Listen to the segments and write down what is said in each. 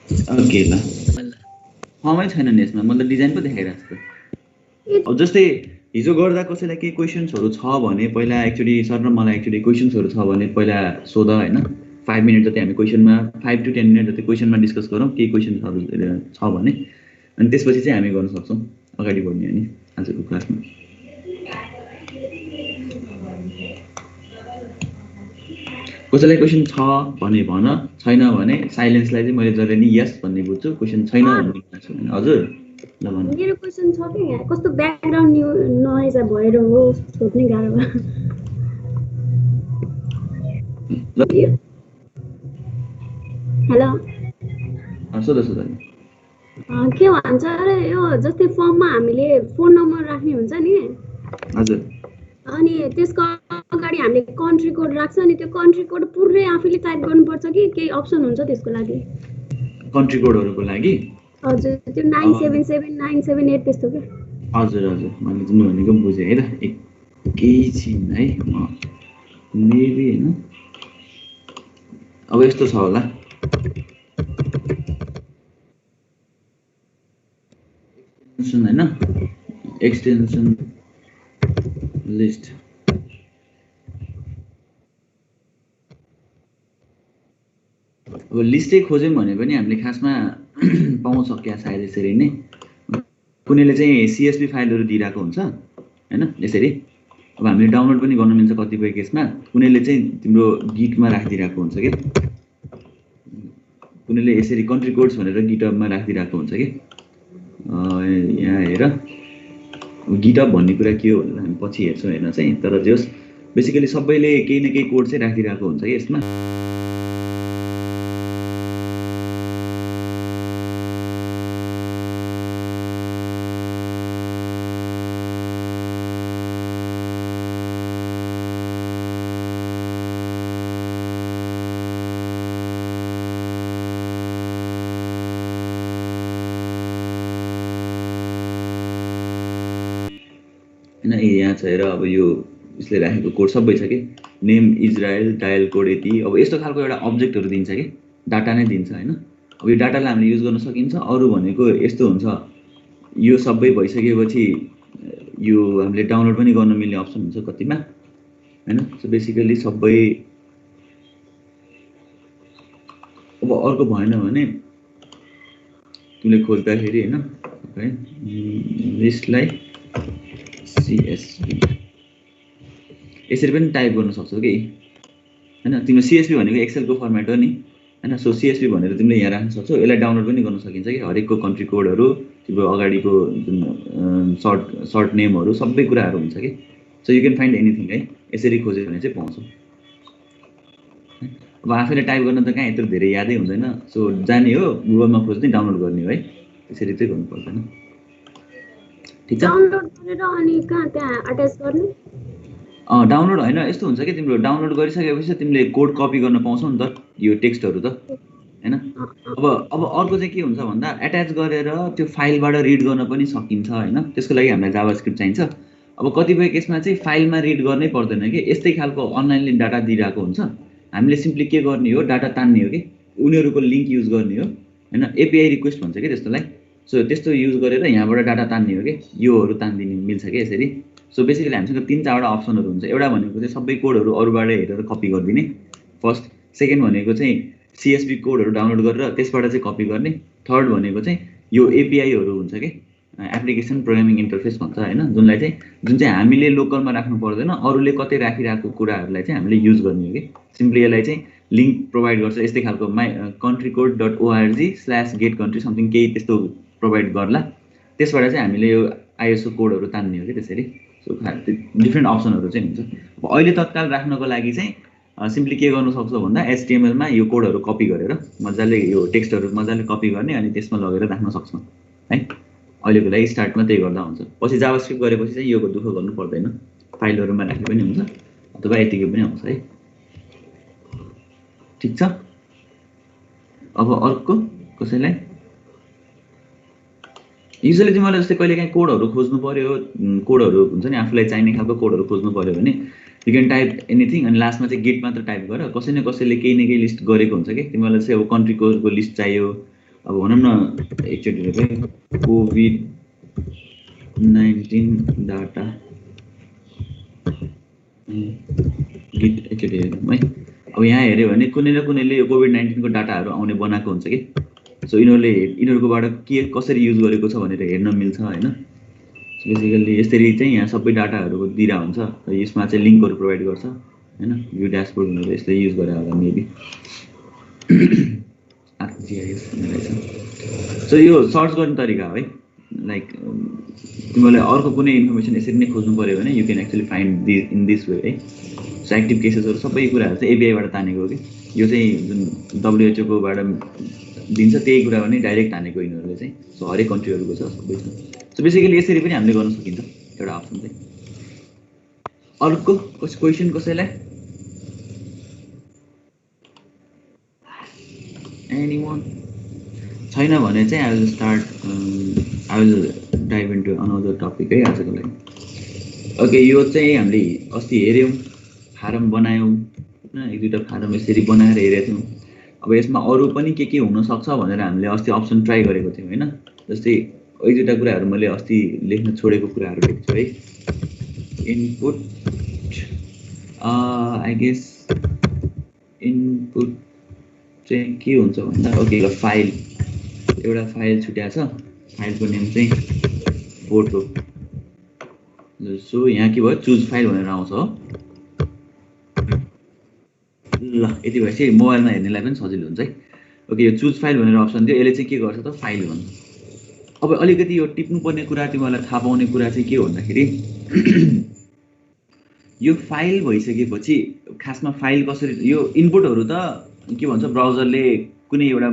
Okay ल फर्मै छैन नि यसमा मतलब डिजाइन पो देखाइरहेको छ त अब जस्तै हिजो गर्दा कसैलाई केही क्वेसन्सहरू छ भने पहिला एक्चुअली सर र मलाई एक्चुअली क्वेसन्सहरू छ भने पहिला सोध होइन 5 मिनट जति हामी क्वेसनमा 5 to 10 मिनट जति क्वेसनमा डिस्कस गरौँ केही क्वेसन्सहरू छ भने अनि त्यसपछि चाहिँ हामी गर्न सक्छौँ अगाडि बढ्ने अनि आजको क्लासमा कसैलाई क्वेसन छ भने भन छैन भने साइलेन्सलाई चाहिँ मैले जहिले नि यस भन्ने बुझ्छु क्वेसन छैन भन्ने बुझ्छु भने हजुर ल भन्नु मेरो क्वेसन छ कि यहाँ कस्तो ब्याकग्राउन्ड नोइज भएर हो सोध्नै गाह्रो भयो हेलो सोध सोध के भन्छ अरे यो जस्तै फर्ममा हामीले फोन नम्बर राख्ने हुन्छ नि हजुर अनि त्यसको अगाडि हामीले कन्ट्री कोड राख्छ अनि त्यो कन्ट्री कोड पुरै आफैले टाइप गर्नुपर्छ कि केही अप्सन हुन्छ त्यसको लागि कन्ट्री कोडहरुको लागि हजुर त्यो 977978 त्यस्तो के हजुर हजुर मैले जुन भनेको बुझे है त एकैछिन है म मेबी हैन अब यस्तो छ होला एक्सटेन्सन हैन एक्सटेन्सन लिस्ट अब लिस्टै खोज्यौं भने पनि हामीले खासमा पाउन सकिया सायद यसरी नै कुनैले चाहिँ सीएसवी फाइलहरु दिइराको हुन्छ हैन यसरी अब हामीले डाउनलोड पनि गर्न मिल्छ कतिपय केसमा कुनैले चाहिँ तिम्रो गिटमा राखिदिराको हुन्छ के कुनैले यसरी कन्ट्री कोड्स भनेर गिटहबमा राखिदिराको हुन्छ के यहाँ हेर गिटहब भन्ने कुरा के हो भनेर हामी पछि हेर्छौं हैन चाहिँ तर जस बेसिकली सबैले केही न केही कोड चाहिँ राखिदिराको हुन्छ के यसमा यहाँ छ हेर अब यो यसले राखेको कोड सबै छ के नेम इजरायल डायल कोड यति अब यस्तो खालको एउटा अब्जेक्टहरु दिन्छ के डाटा नै दिन्छ हैन अब यो डाटालाई हामीले युज गर्न सकिन्छ अरु भनेको यस्तो हुन्छ यो सबै भइसकेपछि यो हामीले डाउनलोड पनि गर्न मिल्ने अप्सन हुन्छ कतिमा हैन सो बेसिकली सबै अब अर्को भएन भने तिमीले खोज्दाखेरि हैन लिस्टलाई CSV यसरी पनि टाइप गर्न सक्छौ के हैन तिम्रो CSV भनेको एक्सेल को फर्मेट हो नि हैन सो CSV भनेर तिमीले यहाँ राख्न सक्छौ यसलाई डाउनलोड पनि गर्न सकिन्छ के हरेकको कन्ट्री कोडहरु तिम्रो अगाडिको जुन सर्ट नेमहरु सबै कुराहरु हुन्छ के so you can find anything है यसरी खोज्यो भने चाहिँ पाउँछौ अब आफैले टाइप गर्न त कहाँ यत्रो धेरै यादै हुँदैन सो जाने हो गुगलमा खोज्दै डाउनलोड गर्ने हो है यसरी चाहिँ गर्नु पर्दैन ठीक छ डाउनलोड गरेर अनि कहाँ त्यहाँ अट्याच गर्ने डाउनलोड हैन यस्तो हुन्छ के तिम्रो डाउनलोड गरिसकेपछि तिमीले कोड कपी गर्न पाउँछौ नि त यो टेक्स्टहरु त हैन अब अर्को चाहिँ के हुन्छ भन्दा अट्याच गरेर त्यो फाइलबाट रिड गर्न पनि सकिन्छ हैन त्यसको लागि हामीलाई जावास्क्रिप्ट चाहिन्छ अब कतिपय केसमा चाहिँ फाइलमा रिड गर्नै पर्दैन के यस्तै खालको अनलाइनले डाटा दिइराको हुन्छ हामीले सिम्पली के गर्ने हो डाटा तान्ने हो के उनीहरुको लिंक युज गर्ने हो हैन एपीआई रिक्वेस्ट भन्छ के त्यस्तोलाई सो त्यस्तो युज गरेर यहाँबाट डाटा तान्ने हो के योहरु तान्दिने मिल्छ के यसरी सो बेसिकली हामीसँग 3-4 वटा अप्सनहरु हुन्छ एउटा भनेको चाहिँ सबै कोडहरु अरुबाट हेरेर कपी गर्दिने फर्स्ट सेकेन्ड भनेको चाहिँ सीएसवी कोडहरु डाउनलोड गरेर त्यसबाट चाहिँ कपी गर्ने थर्ड भनेको चाहिँ यो एपीआई हरु हुन्छ के एप्लिकेसन प्रोग्रामिङ इन्टरफेस भन्छ हैन जुन चाहिँ हामीले लोकलमा राख्नु पर्दैन अरुले कतै राखिराखेको कुराहरुलाई चाहिँ हामीले युज गर्ने हो के सिम्पली यसलाई चाहिँ लिंक प्रोवाइड गर्छ यस्तै खालको countrycode.org/getCountry समथिङ केही त्यस्तो प्रोवाइड गर्ला त्यसबाट चाहिँ हामीले यो आईएसओ कोडहरु तान्ने हो के त्यसरी सो डिफरेन्ट अप्सनहरु चाहिँ हुन्छ अब अहिले तत्काल राख्नको लागि चाहिँ सिम्पली के गर्न सक्छौ भन्दा एचटीएमएल मा यो कोडहरु कपी गरेर मजाले यो टेक्स्टहरु मजाले कपी गर्ने अनि त्यसमा लगेर राख्न सक्छौ है अहिलेको लागि स्टार्टमा त्यही गर्दा हुन्छ पछि जावास्क्रिप्ट गरेपछि चाहिँ योको दुःख गर्नु पर्दैन फाइलहरुमा राखे पनि हुन्छ अथवा यतिकै पनि हुन्छ है ठीक छ अब अर्को कसैलाई युजुअली चाहिँ मलाई जस्तै कहिलेकाहीँ कोडहरु खोज्नु पर्यो कोडहरु हुन्छ नि आफुलाई चाहिने खालको कोडहरु खोज्नु पर्यो भने यु क्यान टाइप एनीथिङ अनि लास्टमा चाहिँ गेट मात्र टाइप गर कसै न कसैले केही न केही लिस्ट गरेको हुन्छ के तिमीलाई चाहिँ अब कन्ट्री कोडको लिस्ट चाहियो अब भनौँ न एकचोटि COVID-19 डाटा गिट एकचोटि हेरौँ है। अब यहाँ हेऱ्यो भने कुनै न कुनैले यो COVID-19 को डाटाहरू आउने बनाएको हुन्छ कि। सो यिनीहरूकोबाट के कसरी युज गरेको छ भनेर हेर्न मिल्छ होइन। बेसिकली यसरी चाहिँ यहाँ सबै डाटाहरू दिइरा हुन्छ र यसमा चाहिँ लिङ्कहरू प्रोभाइड गर्छ होइन। यो ड्यासबोर्ड भनेर यसले युज गरे होला मेबी ArcGIS रहेछ। सो यो सर्च गर्ने तरिका हो है। लाइक तिमीलाई अर्को कुनै इन्फर्मेसन यसरी नै खोज्नु पर्यो भने you can actually find in this way है। सो एक्टिभ केसेसहरू सबै कुराहरू चाहिँ एपिआईबाट तानेको हो कि यो चाहिँ जुन WHO कोबाट दिन्छ त्यही कुरा पनि डाइरेक्ट हानेको यिनीहरूले चाहिँ। सो हरेक कन्ट्रीहरूको छ सबै छ। सो बेसिकली यसरी पनि हामीले गर्न सकिन्छ एउटा अप्सन चाहिँ। अर्को क्वेसन कसैलाई? एनीवन छैन भने चाहिँ I will dive into another topic है आजको लागि। ओके यो चाहिँ हामीले अस्ति हेऱ्यौँ फारम बनायौँ होइन। एक दुईवटा फारम यसरी बनाएर हेरेको थियौँ। अब यसमा अरू पनि के हुनसक्छ भनेर हामीले अस्ति अप्सन ट्राई गरेको थियौँ होइन। जस्तै एक दुईवटा कुराहरू मैले अस्ति लेख्न छोडेको कुराहरू लेख्छु है। इनपुट आई गेस इनपुट चाहिँ के हुन्छ भन्दा ओके ल फाइल एउटा फाइल छुट्याएको छ। फाइलको नेम चाहिँ फोटो। सो यहाँ के भयो चुज फाइल भनेर आउँछ हो। ल यति भएपछि मोबाइलमा हेर्नेलाई पनि सजिलो हुन्छ है। ओके यो चुज फाइल भनेर अप्सन थियो। यसले चाहिँ के गर्छ त फाइल भन्छ। अब अलिकति यो टिप्नुपर्ने कुरा तिमीहरूलाई थाहा पाउने कुरा चाहिँ के हो भन्दाखेरि यो फाइल भइसकेपछि खासमा फाइल कसरी यो इनपुटहरू त के भन्छ ब्राउजरले कुनै एउटा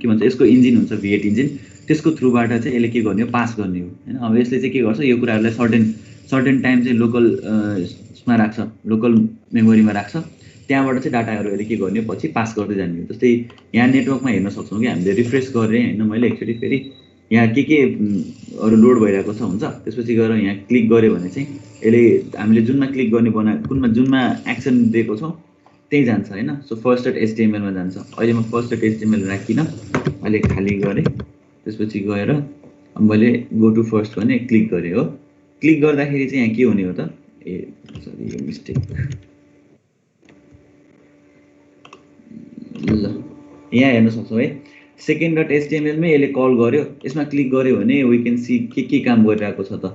के भन्छ यसको इन्जिन हुन्छ V8 इन्जिन त्यसको थ्रुबाट चाहिँ यसले के गर्ने हो पास गर्ने हो हैन। अब यसले चाहिँ के गर्छ यो कुराहरूलाई सर्टेन टाइम चाहिँ लोकल मा राख्छ लोकल मेमोरीमा राख्छ। त्यहाँबाट चाहिँ डाटाहरू यसले के गर्ने पछि पास गर्दै जाने हो। जस्तै यहाँ नेटवर्कमा हेर्न सक्छौँ कि हामीले रिफ्रेस गरेँ हैन मैले एकचोटि फेरि यहाँ के अरू लोड भइरहेको छ हुन्छ। त्यसपछि गएर यहाँ क्लिक गऱ्यो भने चाहिँ यसले हामीले जुनमा क्लिक गर्ने जुनमा एक्सन दिएको छौँ त्यही जान्छ हैन। सो first.html मा जान्छ। अहिले म first.html राखिन अहिले खाली गरेँ। त्यसपछि गएर मैले गो टु फर्स्ट भने क्लिक गरेँ हो। क्लिक गर्दाखेरि चाहिँ यहाँ के हुने हो त ए सरी यो मिस्टेक ल यहाँ हेर्न सक्छौँ है। second.html मै यसले कल गर्यो। यसमा क्लिक गर्यो भने वी क्यान सी के काम गरिरहेको छ त।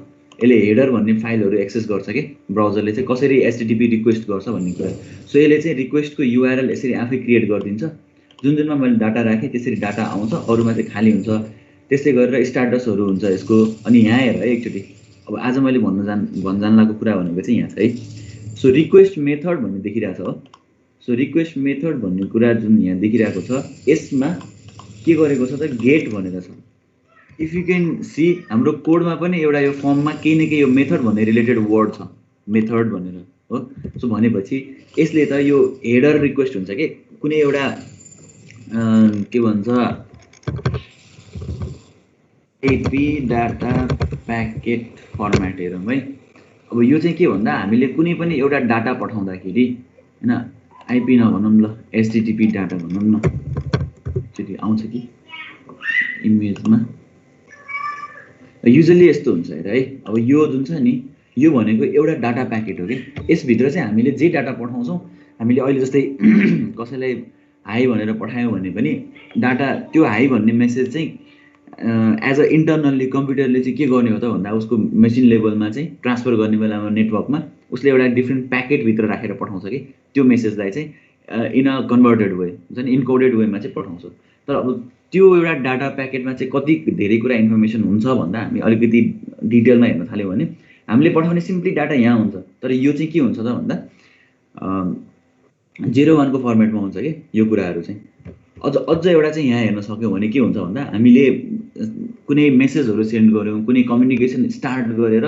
यसले हेडर भन्ने फाइलहरू एक्सेस गर्छ कि ब्राउजरले चाहिँ कसरी HTTP रिक्वेस्ट गर्छ भन्ने कुरा। सो यसले चाहिँ रिक्वेस्टको URL यसरी आफै क्रिएट गरिदिन्छ। जुनमा मैले डाटा राखेँ त्यसरी डाटा आउँछ अरूमा चाहिँ खाली हुन्छ। त्यसै गरेर स्ट्याटसहरू हुन्छ यसको। अनि यहाँ हेर है एकचोटि अब आज मैले भन्न जानलाको कुरा भनेको चाहिँ यहाँ छ है। सो रिक्वेस्ट मेथड भन्ने देखिरहेको छ हो। सो रिक्वेस्ट मेथड भन्ने कुरा जुन यहाँ देखिरहेको छ यसमा के गरेको छ त गेट भनेर छ। इफ यु क्यान सी हाम्रो कोडमा पनि एउटा यो फर्ममा केही न केही यो मेथड भन्ने रिलेटेड वर्ड छ मेथड भनेर हो। सो भनेपछि यसले त यो हेडर रिक्वेस्ट हुन्छ कि कुनै एउटा के भन्छ एपी डाटा प्याकेट फर्मेट हेरौँ है। अब यो चाहिँ के भन्दा हामीले कुनै पनि एउटा डाटा पठाउँदाखेरि हैन आइपी नभनौँ ल HTTP डाटा भनौँ न एकचोटि आउँछ कि इमेजमा युजली यस्तो हुन्छ हेर है। अब यो जुन छ नि यो भनेको एउटा डाटा प्याकेट हो कि यसभित्र चाहिँ हामीले जे डाटा पठाउँछौँ हामीले अहिले जस्तै कसैलाई हाई भनेर पठायौँ भने पनि डाटा त्यो हाई भन्ने मेसेज चाहिँ एज अ इन्टरनल्ली कम्प्युटरले चाहिँ के गर्ने हो त भन्दा उसको मेसिन लेभलमा चाहिँ ट्रान्सफर गर्ने बेलामा नेटवर्कमा उसले एउटा डिफ्रेन्ट प्याकेटभित्र राखेर पठाउँछ कि त्यो मेसेजलाई चाहिँ इन अ कन्भर्टेड वे हुन्छ नि इन्कोडेड वेमा चाहिँ पठाउँछ। तर अब त्यो एउटा डाटा प्याकेटमा चाहिँ कति धेरै कुरा इन्फर्मेसन हुन्छ भन्दा हामी अलिकति डिटेलमा हेर्न थाल्यौँ भने हामीले पठाउने सिम्पली डाटा यहाँ हुन्छ। तर यो चाहिँ के हुन्छ त भन्दा 0-1 को फर्मेटमा हुन्छ कि यो कुराहरू चाहिँ। अझ एउटा चाहिँ यहाँ हेर्न सक्यौँ भने के हुन्छ भन्दा हामीले कुनै मेसेजहरू सेन्ड गऱ्यौँ कुनै कम्युनिकेसन स्टार्ट गरेर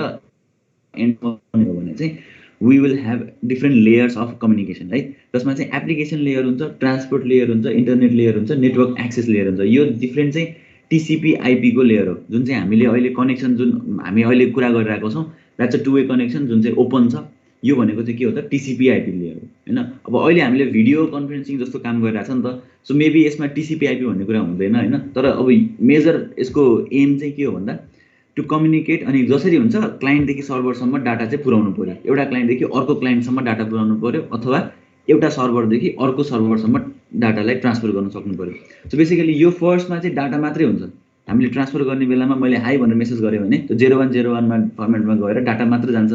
एन्ड गर्ने हो भने चाहिँ we will have different layers of communication है। जसमा चाहिँ एप्लिकेसन लेयर हुन्छ ट्रान्सपोर्ट लेयर हुन्छ इन्टरनेट लेयर हुन्छ नेटवर्क एक्सेस लेयर हुन्छ। यो डिफ्रेन्ट चाहिँ TCP/IP को लेयर हो जुन चाहिँ हामीले अहिले कनेक्सन जुन हामी अहिले कुरा गरिरहेको छौँ द्याट्स अ 2 वे कनेक्सन जुन चाहिँ ओपन छ। यो भनेको चाहिँ के हो त TCP/IP लेयर हो। हैन। अब अहिले हामीले भिडियो कन्फरेन्सिङ जस्तो काम गरिरहेछ नि त, सो मेबी यसमा टिसिपी आइपी भन्ने कुरा हुँदैन हैन। तर अब मेजर यसको एम चाहिँ के हो भन्दा टु कम्युनिकेट, अनि जसरी हुन्छ क्लाइन्टदेखि सर्भरसम्म डाटा चाहिँ पुऱ्याउनु पर्यो, एउटा क्लाइन्टदेखि अर्को क्लाइन्टसम्म डाटा पुऱ्याउनु पर्यो, अथवा एउटा सर्भरदेखि अर्को सर्भरसम्म डाटालाई ट्रान्सफर गर्न सक्नु पर्यो। सो बेसिकली यो फर्स्टमा चाहिँ डाटा मात्रै हुन्छ, हामीले ट्रान्सफर गर्ने बेलामा मैले हाई भनेर मेसेज गरेँ भने त्यो 0101मा फर्मेटमा गएर डाटा मात्र जान्छ।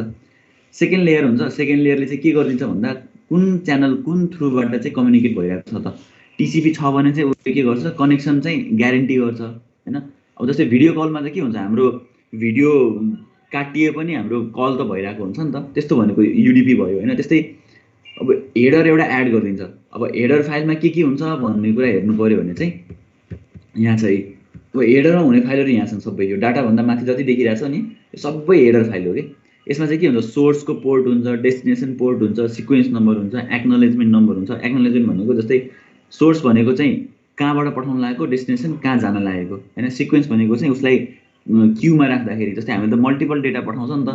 सेकेन्ड लेयर हुन्छ, सेकेन्ड लेयरले चाहिँ के गरिदिन्छ भन्दा कुन च्यानल कुन थ्रुबाट चाहिँ कम्युनिकेट भइरहेको छ त, टिसिपी छ भने चाहिँ उसले के गर्छ, कनेक्सन चाहिँ ग्यारेन्टी गर्छ हैन। अब जस्तै भिडियो कलमा चाहिँ के हुन्छ, हाम्रो भिडियो काटिए पनि हाम्रो कल त भइरहेको हुन्छ नि त, त्यस्तो भनेको युडिपी भयो हैन। त्यस्तै अब हेडर एउटा एड गरिदिन्छ, अब हेडर फाइलमा के हुन्छ भन्ने कुरा हेर्नु पर्यो भने चाहिँ यहाँ चाहिँ अब हेडरमा हुने फाइलहरू यहाँ छन् सबै, यो डाटाभन्दा माथि जति देखिरहेछ नि यो सबै हेडर फाइल हो कि। यसमा चाहिँ के हुन्छ, सोर्सको पोर्ट हुन्छ, डेस्टिनेसन पोर्ट हुन्छ, सिक्वेन्स नम्बर हुन्छ, एक्नोलेजमेन्ट नम्बर हुन्छ। एक्नोलेजमेन्ट भनेको जस्तै सोर्स भनेको चाहिँ कहाँबाट पठाउन लागेको, डेस्टिनेसन कहाँ जान लागेको हैन। सिक्वेन्स भनेको चाहिँ उसलाई क्यूमा राख्दाखेरि, जस्तै हामीले त मल्टिपल डेटा पठाउँछ नि त,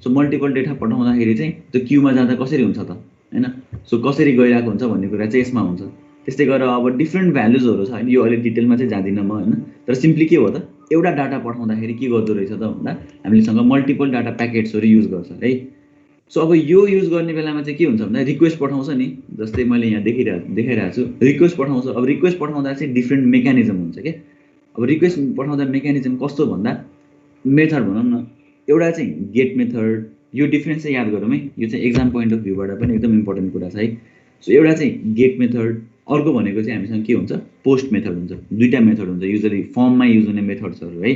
सो मल्टिपल डेटा पठाउँदाखेरि चाहिँ त्यो क्यूमा जाँदा कसरी हुन्छ त हैन, सो कसरी गइरहेको हुन्छ भन्ने कुरा चाहिँ यसमा हुन्छ। त्यस्तै गरेर अब डिफ्रेन्ट भ्यालुजहरू छ हैन, यो अहिले डिटेलमा चाहिँ जाँदिनँ म हैन। तर सिम्पली के हो त, एउटा डाटा पठाउँदाखेरि के गर्दो रहेछ त भन्दा हामीसँग मल्टिपल डाटा प्याकेट्सहरू युज गर्छ है। सो अब यो युज गर्ने बेलामा चाहिँ के हुन्छ भन्दा रिक्वेस्ट पठाउँछ नि, जस्तै मैले यहाँ देखाइरहेको छु, रिक्वेस्ट पठाउँछ। अब रिक्वेस्ट पठाउँदा चाहिँ डिफ्रेन्ट मेकानिजम हुन्छ क्या। अब रिक्वेस्ट पठाउँदा मेकानिजम कस्तो भन्दा मेथड भनौँ न, एउटा चाहिँ गेट मेथड, यो डिफ्रेन्स चाहिँ याद गरौँ है, यो चाहिँ एक्जाम पोइन्ट अफ भ्यूबाट पनि एकदम इम्पोर्टेन्ट कुरा छ है। सो एउटा चाहिँ गेट मेथड, अर्को भनेको चाहिँ हामीसँग के हुन्छ, पोस्ट मेथड हुन्छ। दुईवटा मेथड हुन्छ युजली फर्ममा युज हुने मेथड्सहरू है।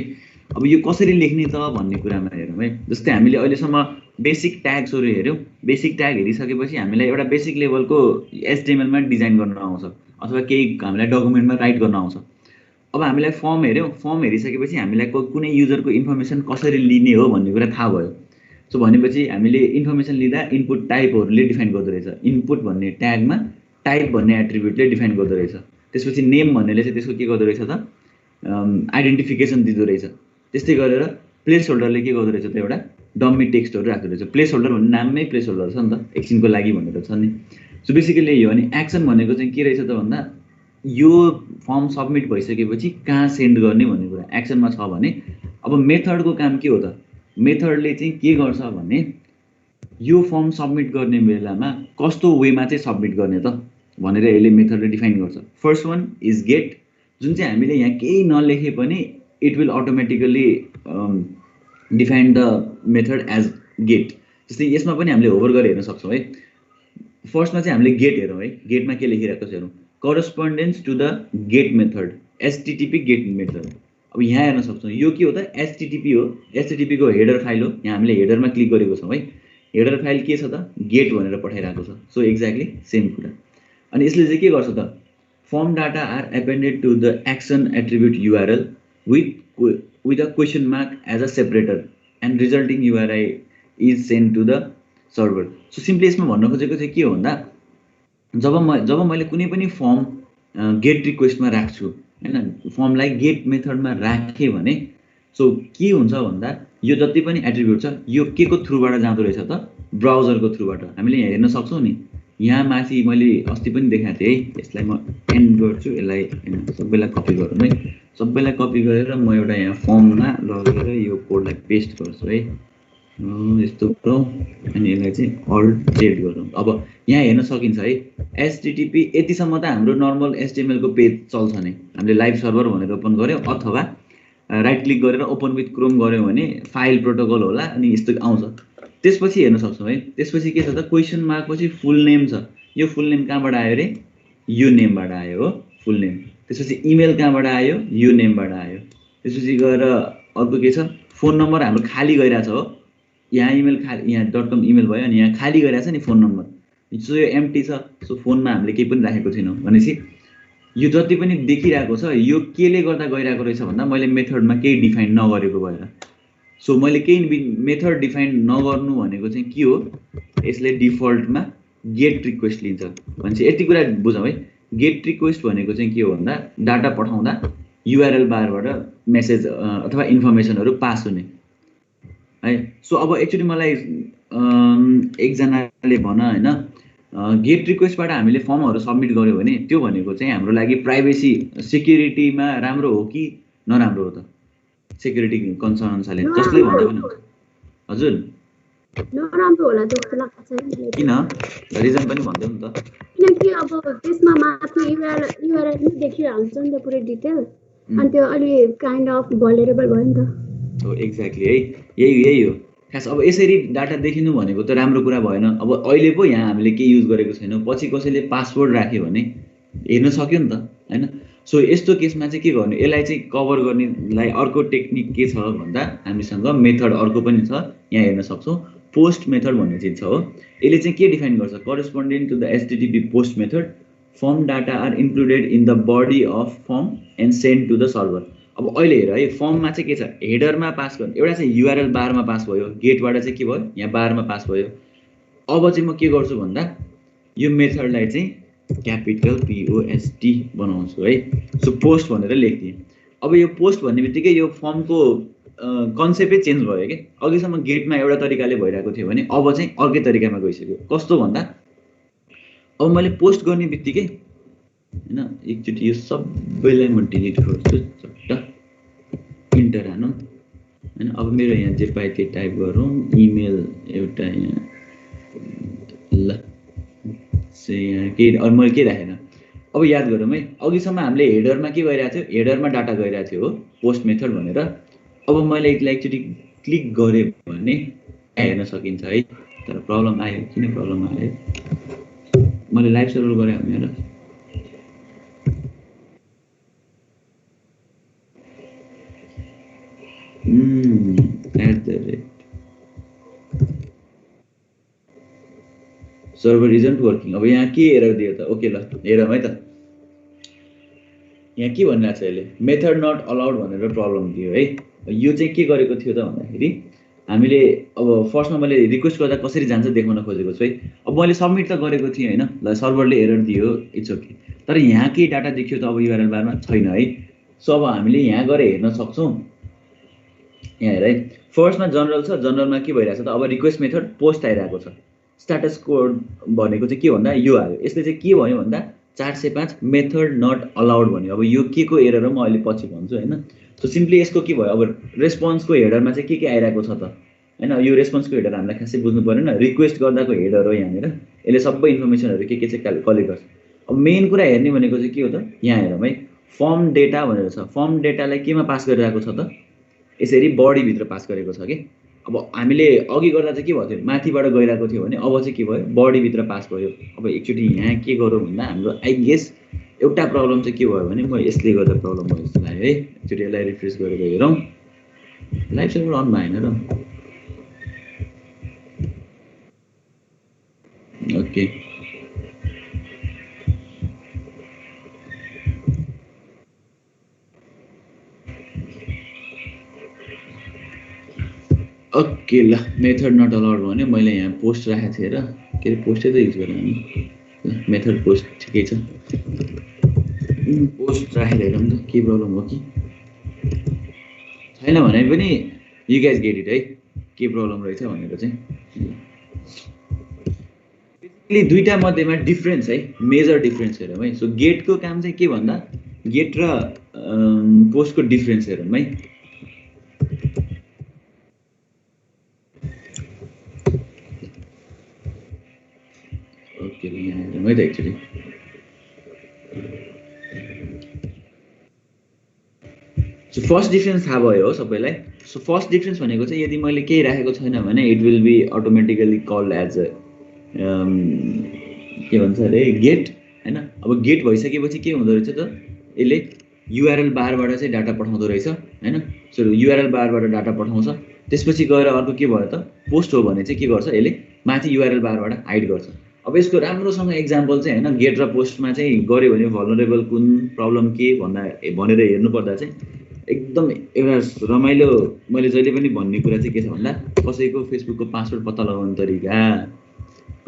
अब यो कसरी लेख्ने त भन्ने कुरामा हेरौँ है। जस्तै हामीले अहिलेसम्म बेसिक ट्याग्सहरू हेऱ्यौँ, बेसिक ट्याग हेरिसकेपछि हामीलाई एउटा बेसिक लेभलको एचटिएमएलमा डिजाइन गर्न आउँछ, अथवा केही हामीलाई डकुमेन्टमा राइट गर्न आउँछ। अब हामीलाई फर्म हेऱ्यौँ, फर्म हेरिसकेपछि हामीलाई कुनै युजरको इन्फर्मेसन कसरी लिने हो भन्ने कुरा थाहा भयो। सो भनेपछि हामीले इन्फर्मेसन लिँदा इनपुट टाइपहरूले डिफाइन गर्दो रहेछ, इनपुट भन्ने ट्यागमा टाइप भन्ने एट्रिब्युटले डिफाइन गर्दो रहेछ। त्यसपछि नेम भन्नेले चाहिँ त्यसको के गर्दो रहेछ त, आइडेन्टिफिकेसन दिँदो रहेछ। त्यस्तै गरेर प्लेस होल्डरले के गर्दो रहेछ त, एउटा डम्मी टेक्स्टहरू राख्दो रहेछ। प्लेस होल्डर भन्ने नाममै प्लेस होल्डर छ नि त, एकछिनको लागि भनेर छ नि। सो बेसिकली यो अनि एक्सन भनेको चाहिँ के रहेछ त भन्दा यो फर्म सबमिट भइसकेपछि कहाँ सेन्ड गर्ने भन्ने कुरा एक्सनमा छ भने, अब मेथडको काम के हो त, मेथडले चाहिँ के गर्छ भने यो फर्म सबमिट गर्ने बेलामा कस्तो वेमा चाहिँ सबमिट गर्ने त भनेर यसले मेथडले डिफाइन गर्छ। फर्स्ट वान इज गेट, जुन चाहिँ हामीले यहाँ केही नलेखे पनि it will automatically define the method as get. जस्तै यसमा पनि हामीले होभर गरेर हेर्न सक्छौँ है। फर्स्टमा चाहिँ हामीले गेट हेरौँ है, गेटमा के लेखिरहेको छ हेरौँ, correspondence to the get method, HTTP get method. अब यहाँ हेर्न सक्छौँ यो के हो त, एचटिटिपी हो, एचटिटिपीको हेडर फाइल हो। यहाँ हामीले हेडरमा क्लिक गरेको छौँ है, हेडर फाइल के छ त, गेट भनेर पठाइरहेको छ। सो एक्ज्याक्टली सेम कुरा। अनि यसले चाहिँ के गर्छ त, form data are appended to the action attribute URL with a question mark as a separator and resulting URI is sent to the server. So simply यसमा भन्न खोजेको चाहिँ के हो भन्दा जब मैले कुनै पनि फर्म गेट रिक्वेस्टमा राख्छु हैन, फर्मलाई गेट मेथडमा राखेँ भने सो के हुन्छ भन्दा यो जति पनि एट्रिब्युट छ यो के को थ्रुबाट जाँदो रहेछ त, ब्राउजरको थ्रुबाट। हामीले यहाँ हेर्न सक्छौँ नि, यहाँ माथि मैले अस्ति पनि देखाएको थिएँ है। यसलाई म एन्ड गर्छु, यसलाई सबैलाई कपी गरौँ है, सबैलाई कपी गरेर म एउटा यहाँ फर्ममा लगेर यो कोडलाई पेस्ट गर्छु है, यस्तो गरौँ। अनि यसलाई चाहिँ अल्ट जेड गरौँ। अब यहाँ हेर्न सकिन्छ है, एचटिटिपी यतिसम्म त हाम्रो नर्मल एचटिएमएलको पेज चल्छ नि, हामीले लाइभ सर्भर भनेर ओपन गऱ्यौँ अथवा राइट क्लिक गरेर ओपन विथ क्रोम गऱ्यौँ भने फाइल प्रोटोकल होला अनि यस्तो आउँछ। त्यसपछि हेर्न सक्छौँ है, त्यसपछि के छ त, क्वेसन मार्क पछि फुल नेम छ। यो फुल नेम कहाँबाट आयो रे, यो नेमबाट आयो हो फुल नेम। त्यसपछि इमेल कहाँबाट आयो, यो नेमबाट आयो। त्यसपछि गएर अर्को के छ, फोन नम्बर हाम्रो खाली गइरहेछ हो, यहाँ इमेल खाली, यहाँ .com इमेल भयो, अनि यहाँ खाली गइरहेछ नि फोन नम्बर, सो यो एम्प्टी छ। सो फोनमा हामीले केही पनि राखेको छैनौँ भनेपछि यो जति पनि देखिरहेको छ यो केले गर्दा गइरहेको रहेछ भन्दा मैले मेथडमा केही डिफाइन नगरेको भएर। सो मैले केही मेथड डिफाइन नगर्नु भनेको चाहिँ के हो, यसले डिफल्टमा गेट रिक्वेस्ट लिन्छ भनेपछि यति कुरा बुझौँ है। गेट रिक्वेस्ट भनेको चाहिँ के हो भन्दा डाटा पठाउँदा युआरएल बारबाट मेसेज अथवा इन्फर्मेसनहरू पास हुने है। सो अब एक्चुअली मलाई एकजनाले भन हैन, गेट रिक्वेस्टबाट हामीले फर्महरू सबमिट गर्यो भने त्यो भनेको चाहिँ हाम्रो लागि प्राइभेसी सेक्युरिटीमा राम्रो हो कि नराम्रो हो त? सेक्युरिटी कन्सर्न अनुसारले जसले भन्दा पनि हजुर नराम्रो होला जस्तो लाग्छ। किन रिजन पनि भनिदेऊ नि त। किनकि अब त्यसमा माथि युआरएल पनि देखिरहेको हुन्छ नि त पुरै डिटेल, अनि त्यो अलि काइन्ड अफ भल्नरेबल भयो नि त। हो एक्ज्याक्टली है, यही हो खास। अब यसरी डाटा देखिनु भनेको त राम्रो कुरा भएन। अब अहिले पो यहाँ हामीले के युज गरेको छैनौँ, पछि कसैले पासवर्ड राख्यो भने हेर्न सक्यो नि त हैन। सो यस्तो केसमा चाहिँ के गर्ने, यसलाई चाहिँ कभर गर्नेलाई अर्को टेक्निक के छ भन्दा हामीसँग मेथड अर्को पनि छ, यहाँ हेर्न सक्छौँ। पोस्ट मेथड भन्ने चिज छ हो। यसले चाहिँ के डिफाइन गर्छ, corresponding to the HTTP post method form data are included in the body of form and send to the server. अब अहिले हेर है, फर्ममा चाहिँ के छ, हेडरमा पास गर्ने एउटा चाहिँ युआरएल बारमा पास भयो, गेटबाट चाहिँ के भयो यहाँ बारमा पास भयो। अब चाहिँ म के गर्छु भन्दा यो मेथडलाई चाहिँ क्यापिटल POST बनाउँछु है। सो पोस्ट भनेर लेखिदिएँ। अब यो पोस्ट भन्ने बित्तिकै यो फर्मको कन्सेप्टै चेन्ज भयो कि। अघिसम्म गेटमा एउटा तरिकाले भइरहेको थियो भने अब चाहिँ अर्कै तरिकामा गइसक्यो। कस्तो भन्दा अब मैले पोस्ट गर्ने बित्तिकै हैन, एकचोटि यो सबैलाई म डिलिट गर्छु, चट्ट इन्टर हानौँ हैन। अब मेरो यहाँ जे पाए त्यो टाइप गरौँ, इमेल एउटा यहाँ ल यहाँ केही अरू मैले के राखेन। अब याद गरौँ है, अघिसम्म हामीले हेडरमा के गरिरहेको थियो, हेडरमा डाटा गइरहेको थियो हो पोस्ट मेथड भनेर। अब मैले यसलाई एकचोटि क्लिक गरेँ भने हेर्न सकिन्छ है। तर प्रब्लम आयो, किन प्रब्लम आयो, मैले लाइभ सर्भर गरेँ भनेर सर्भर इजन्ट वर्किङ। अब यहाँ के एरर दियो त, ओके ल हेरौँ है त। यहाँ के भनिरहेको छ यसले, मेथड नट अलाउड भनेर प्रब्लम दियो है। यो चाहिँ के गरेको थियो त भन्दाखेरि हामीले अब फर्स्टमा मैले रिक्वेस्ट गर्दा कसरी जान्छ देखाउन खोजेको छु है। अब मैले सबमिट त गरेको थिएँ हैन, ल सर्भरले एरर दियो, इट्स ओके। तर यहाँ के डाटा देखियो त अब युआरएल बारमा छैन है। सो अब हामीले यहाँ गएर हेर्न सक्छौँ। यहाँ हेर है, फर्स्टमा जनरल छ, जनरलमा के भइरहेको छ त, अब रिक्वेस्ट मेथड पोस्ट आइरहेको छ। स्ट्याटस कोड भनेको चाहिँ के भन्दा यो आयो। यसले चाहिँ के भन्यो भन्दा 405 मेथड नट अलाउड भन्यो। अब यो के को एरर हो म अहिले पछि भन्छु हैन। सो सिम्पली यसको के भयो, अब रेस्पोन्सको हेडरमा चाहिँ के आइरहेको छ त हैन। यो रेस्पोन्सको हेडर हामीलाई खासै बुझ्नु परेन, रिक्वेस्ट गर्दाको हेडर हो यहाँनिर। यसले सबै इन्फर्मेसनहरू के चाहिँ कलेक्ट गर्छ। अब मेन कुरा हेर्ने भनेको चाहिँ के हो त, यहाँ हेरौँ है, फर्म डेटा भनेर छ। फर्म डेटालाई केमा पास गरिरहेको छ त, यसरी बडीभित्र पास गरेको छ कि। अब हामीले अघि गर्दा चाहिँ के भयो थियो, माथिबाट गइरहेको थियो भने अब चाहिँ के भयो, बडीभित्र पास भयो। अब एकचोटि यहाँ के गरौँ भन्दा हाम्रो आई गेस एउटा प्रब्लम चाहिँ के भयो भने म यसले गर्दा प्रब्लम भयो जस्तो लाग्यो है। एकचोटि यसलाई रिफ्रेस गरेर हेरौँ, लाइभ सर्भर अन भएन र। ओके ओके ल, मेथड नट अलाउड भने मैले यहाँ पोस्ट राखेको थिएँ र, के अरे पोस्टै त युज गरेँ हामी। मेथड पोस्ट ठिकै छ, पोस्ट राखेर हेरौँ त के प्रब्लम हो कि छैन भने पनि यु गाइज गेट इट है, के प्रब्लम रहेछ भनेर चाहिँ। बेसिकली दुईटा मध्येमा डिफ्रेन्स है, मेजर डिफ्रेन्स हेरौँ है। सो गेटको काम चाहिँ के भन्दा गेट र पोस्टको डिफ्रेन्स हेरौँ है। ओके यहाँ हेरौँ है त एक्चुअली। सो फर्स्ट डिफ्रेन्स थाहा भयो हो सबैलाई। सो फर्स्ट डिफ्रेन्स भनेको चाहिँ यदि मैले केही राखेको छैन भने it will be automatically called as a के भन्छ अरे गेट हैन। अब गेट भइसकेपछि के हुँदो रहेछ त, यसले युआरएल बारबाट चाहिँ डाटा पठाउँदो रहेछ हैन। सो युआरएल बारबाट डाटा पठाउँछ, त्यसपछि गएर अर्को के भयो त, पोस्ट हो भने चाहिँ के गर्छ, यसले माथि युआरएल बारबाट हाइड गर्छ। अब यसको राम्रोसँग एक्जाम्पल चाहिँ हैन, गेट र पोस्टमा चाहिँ गऱ्यो भने भल्नरेबल कुन प्रब्लम के भन्दा भनेर हेर्नु पर्दा चाहिँ एकदम एउटा रमाइलो मैले जहिले पनि भन्ने कुरा चाहिँ के छ भन्दा, कसैको फेसबुकको पासवर्ड पत्ता लगाउने तरिका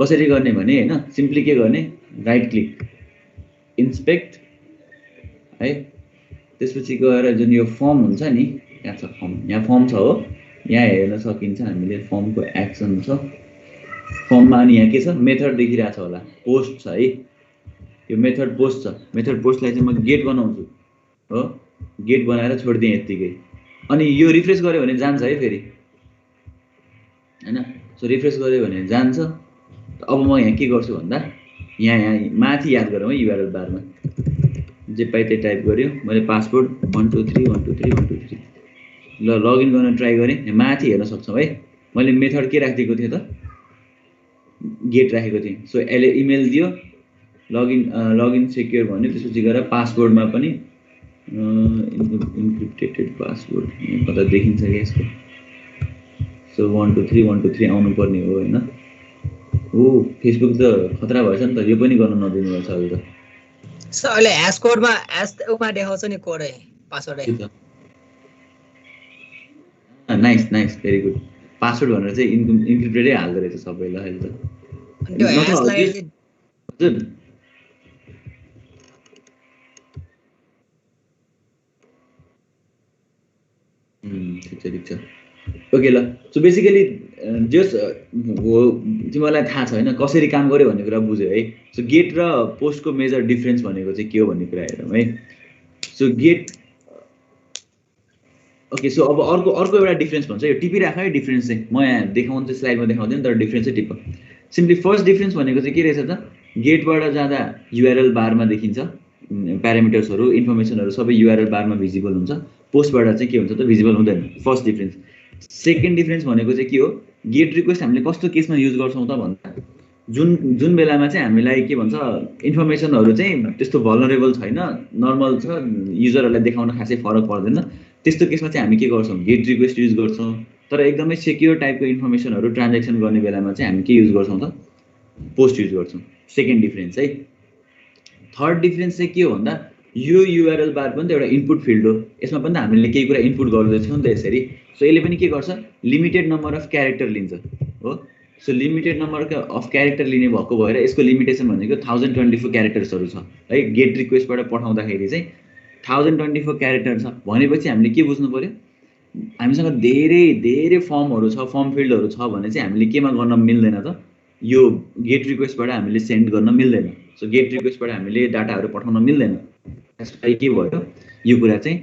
कसरी गर्ने भने हैन, सिम्पली के गर्ने, राइट क्लिक इन्स्पेक्ट है, त्यसपछि गएर जुन यो फर्म हुन्छ नि, यहाँ छ फर्म, यहाँ फर्म छ हो, यहाँ हेर्न सकिन्छ हामीले फर्मको एक्सन छ फर्ममा अनि यहाँ के छ मेथड देखिरहेछ होला पोस्ट छ है यो मेथड पोस्ट छ मेथड पोस्टलाई चाहिँ म गेट बनाउँछु हो गेट बनाएर छोडिदिएँ यतिकै अनि यो रिफ्रेस गर्यो भने जान्छ है फेरि हैन सो रिफ्रेस गर्यो भने जान्छ अब म यहाँ के गर्छु भन्दा यहाँ माथि याद गरौँ है युआरएल बारमा जे पाइ त्यही टाइप गर्यो मैले पासवर्ड 123 ल लगइन गर्न ट्राई गरेँ माथि हेर्न सक्छौँ है मैले मेथड के राखिदिएको थिएँ त गेट राखेको थिएँ सो यसले इमेल दियो लगइन सेक्योर भन्यो त्यसपछि गएर पासवर्डमा पनि इन्क्रिप्टेड पासवर्ड कता देखिन्छ कि यसको सो 123 आउनु पर्ने हो हैन ओ फेसबुक त खतरा भएछ नि त यो पनि गर्न नदिनु भएछ अहिले त सो अहिले ह्याश कोडमा ह्याशमा देखाउँछ नि कोड है पासवर्ड है नाइस भेरी गुड पासवर्ड भनेर चाहिँ इन्क्रिप्टेडै हाल्दो रहेछ सबैलाई अहिले त त्यो ह्याशलाई हजुर ठिक छ ओके ल सो बेसिकली जस तिमीलाई थाहा छ हैन कसरी काम गर्यो भन्ने कुरा बुझ्यो है सो गेट र पोस्टको मेजर डिफरेन्स भनेको चाहिँ के हो भन्ने कुरा हेरौँ है सो गेट ओके सो अब अर्को एउटा डिफरेन्स भन्छ यो टिपिराख है डिफरेन्स चाहिँ म यहाँ देखाउनु चाहिँ स्लाइडमा देखाउँदैन तर डिफरेन्स चाहिँ टिप सिम्पली फर्स्ट डिफरेन्स भनेको चाहिँ के रहेछ त गेटबाट जाँदा युआरएल बारमा देखिन्छ प्यारामिटर्सहरू इन्फर्मेसनहरू सबै युआरएल बारमा भिजिबल हुन्छ पोस्टबाट चाहिँ के हुन्छ त भिजिबल हुँदैन फर्स्ट डिफरेन्स सेकेन्ड डिफरेन्स भनेको चाहिँ के हो गेट रिक्वेस्ट हामीले कस्तो केसमा युज गर्छौँ त भन्दा जुन बेलामा चाहिँ हामीलाई के भन्छ इन्फर्मेसनहरू चाहिँ त्यस्तो भलनरेबल छैन नर्मल छ युजरहरूलाई देखाउन खासै फरक पर्दैन त्यस्तो केसमा चाहिँ हामी के गर्छौँ गेट रिक्वेस्ट युज गर्छौँ तर एकदमै सेक्योर टाइपको इन्फर्मेसनहरू ट्रान्जेक्सन गर्ने बेलामा चाहिँ हामी के युज गर्छौँ त पोस्ट युज गर्छौँ सेकेन्ड डिफरेन्स है थर्ड डिफरेन्स चाहिँ के हो भन्दा यो युआरएल बार पनि त एउटा इनपुट फिल्ड हो यसमा पनि त हामीले केही कुरा इनपुट गर्दैछौँ नि त यसरी सो यसले पनि के गर्छ लिमिटेड नम्बर अफ क्यारेक्टर लिन्छ हो so limited number of character लिने भएको भएर यसको लिमिटेसन भनेको 1024 क्यारेक्टर्सहरू छ है गेट रिक्वेस्टबाट पठाउँदाखेरि चाहिँ 1024 क्यारेक्टर छ भनेपछि हामीले के बुझ्नु पर्यो हामीसँग धेरै फर्महरू छ फर्म फिल्डहरू छ भने चाहिँ हामीले केमा गर्न मिल्दैन त यो गेट रिक्वेस्टबाट हामीले सेन्ड गर्न मिल्दैन सो गेट रिक्वेस्टबाट हामीले डाटाहरू पठाउन मिल्दैन त्यसलाई के भयो यो कुरा चाहिँ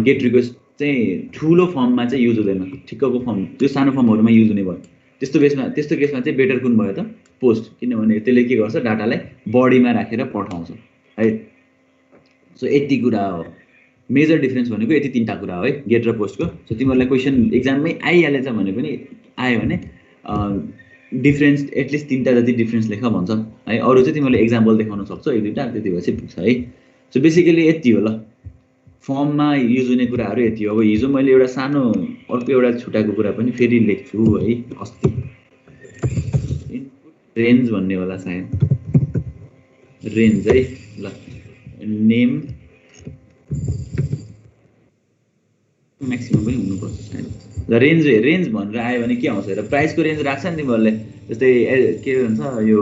गेट रिक्वेस्ट चाहिँ ठुलो फर्ममा चाहिँ युज हुँदैन ठिक्कको फर्म त्यो सानो फर्महरूमा युज हुने भयो त्यस्तो केसमा चाहिँ बेटर कुन भयो त पोस्ट किनभने त्यसले के गर्छ डाटालाई बडीमा राखेर पठाउँछ है सो यति कुरा हो मेजर डिफरेन्स भनेको यति तीनटा कुरा हो है गेट र पोस्टको सो तिमीहरूलाई क्वेसन एक्जाममै आइहालेछ भने पनि आयो भने डिफरेन्स एटलिस्ट तीनटा जति डिफरेन्स लेख भन्छ है अरू चाहिँ तिमीहरूले एक्जाम्पल देखाउन सक्छौ एक दुईटा त्यति भएपछि पुग्छ है सो बेसिकली यति हो ल फर्ममा युज हुने कुराहरू यति हो अब हिजो मैले एउटा सानो अर्को एउटा छुट्याएको कुरा पनि फेरि लेख्छु है अस्ति रेन्ज भन्ने होला सायद रेन्ज है ल नेम म्याक्सिमम पनि हुनुपर्छ सायद ल रेन्ज भनेर आयो भने के आउँछ र प्राइसको रेन्ज राख्छ नि तिमीहरूले जस्तै के भन्छ यो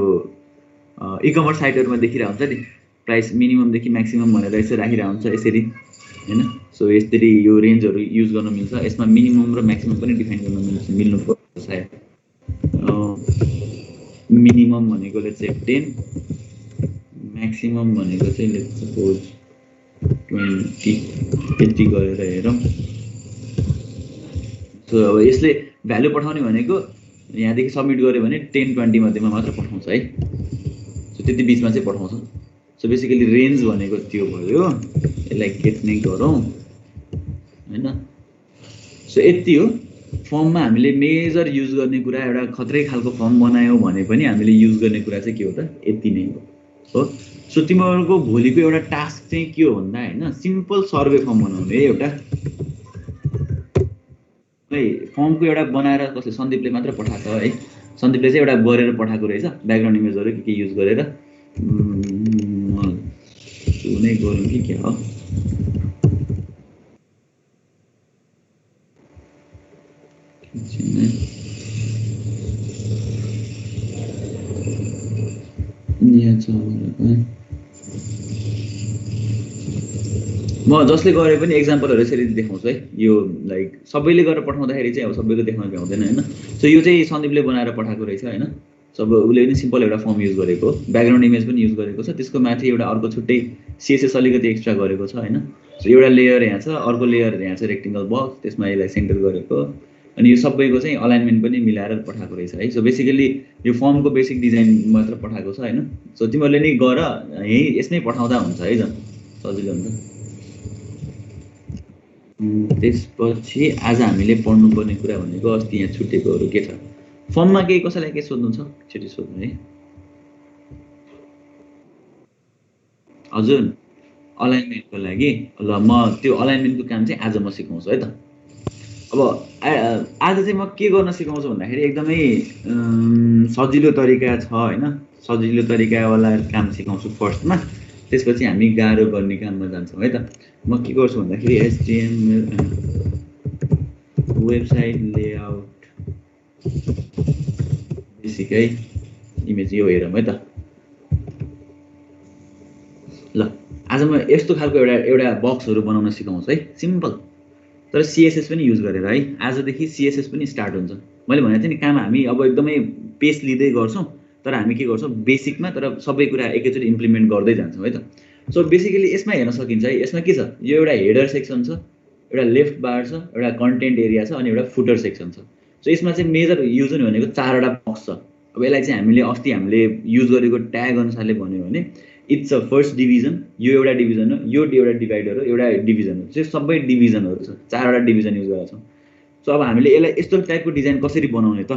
इकमर्स साइटहरूमा देखिरहेको हुन्छ नि प्राइस मिनिममदेखि म्याक्सिमम भनेर यसो राखिरहेको हुन्छ यसरी हैन सो यसरी यो रेन्जहरू युज गर्न मिल्छ यसमा मिनिमम र म्याक्सिमम पनि डिफाइन गर्न मिल्नु पर्छ सायद मिनिमम भनेको लेट्स से 10 म्याक्सिमम भनेको चाहिँ लेट्स सपोज 20 यति गरेर हेरौँ सो अब यसले भ्यालु पठाउने भनेको यहाँदेखि सबमिट गर्यो भने 10-20 मध्येमा मात्र पठाउँछ है सो त्यति बिचमा चाहिँ पठाउँछ सो बेसिकली रेन्ज भनेको त्यो भयो यसलाई गेट नै गरौँ हैन सो यति हो फर्ममा हामीले मेजर युज गर्ने कुरा एउटा खत्रै खालको फर्म बनायौँ भने पनि हामीले युज गर्ने कुरा चाहिँ के हो त यति नै हो सो तिमीहरूको भोलिको एउटा टास्क चाहिँ के हो भन्दा हैन सिम्पल सर्वे फर्म बनाउने है एउटा है फर्मको एउटा बनाएर कसले सन्दीपले मात्र पठाएको है सन्दीपले चाहिँ एउटा गरेर पठाएको रहेछ ब्याकग्राउन्ड इमेजहरू के युज गरेर नै गरौँ कि के हो म जसले गरे पनि एक्जाम्पलहरू यसरी देखाउँछु है यो लाइक सबैले गरेर पठाउँदाखेरि चाहिँ अब सबैको देख्न भ्याउँदैन हैन सो यो चाहिँ सन्दीपले बनाएर पठाएको रहेछ हैन सो अब उसले पनि सिम्पल एउटा फर्म युज गरेको ब्याकग्राउन्ड इमेज पनि युज गरेको छ त्यसको माथि एउटा अर्को छुट्टै CSS अलिकति एक्स्ट्रा गरेको छ हैन सो एउटा लेयर यहाँ छ अर्को लेयर यहाँ छ रेक्टेङ्गल बक्स त्यसमा यसलाई सेन्टर गरेको अनि यो सबैको चाहिँ अलाइनमेन्ट पनि मिलाएर पठाएको रहेछ है सो बेसिकली यो फर्मको बेसिक डिजाइन मात्र पठाएको छ हैन सो तिमीहरूले नि गर यही यसमै पठाउँदा हुन्छ है झन् सजिलो हुन्छ त्यसपछि आज हामीले पढ्नुपर्ने कुरा भनेको अस्ति यहाँ छुटेकोहरू के छ फर्ममा केही कसैलाई के सोध्नु छ छिटो सोध्नु है हजुर अलाइनमेन्टको लागि ल म त्यो अलाइनमेन्टको काम चाहिँ आज म सिकाउँछु है त अब आज चाहिँ म के गर्न सिकाउँछु भन्दाखेरि एकदमै सजिलो तरिका छ हैन सजिलो तरिकावाला काम सिकाउँछु फर्स्टमा त्यसपछि हामी गाह्रो गर्ने काममा जान्छौँ है त म के गर्छु भन्दाखेरि HTML वेबसाइट लेआउट बेसिक है इमेज यो हेरौँ है त ल आज म यस्तो खालको एउटा बक्सहरू बनाउन सिकाउँछु है सिम्पल तर CSS पनि युज गरेर है आजदेखि CSS पनि स्टार्ट हुन्छ मैले भनेको थिएँ नि काम हामी अब एकदमै पेस लिँदै गर्छौँ तर हामी के गर्छौँ बेसिकमा तर सबै कुरा एकैचोटि इम्प्लिमेन्ट गर्दै जान्छौँ है त सो बेसिकली यसमा हेर्न सकिन्छ है यसमा के छ यो एउटा हेडर सेक्सन छ एउटा लेफ्ट बार छ एउटा कन्टेन्ट एरिया छ अनि एउटा फुटर सेक्सन छ सो यसमा चाहिँ मेजर युज हुने भनेको 4वटा बक्स छ अब यसलाई चाहिँ हामीले युज गरेको ट्याग अनुसारले भन्यो भने इट्स अ फर्स्ट डिभिजन यो एउटा डिभिजन हो यो एउटा डिभाइडर हो एउटा डिभिजन हो चाहिँ सबै डिभिजनहरू छ 4वटा डिभिजन युज गरेका छौँ सो अब हामीले यसलाई यस्तो टाइपको डिजाइन कसरी बनाउने त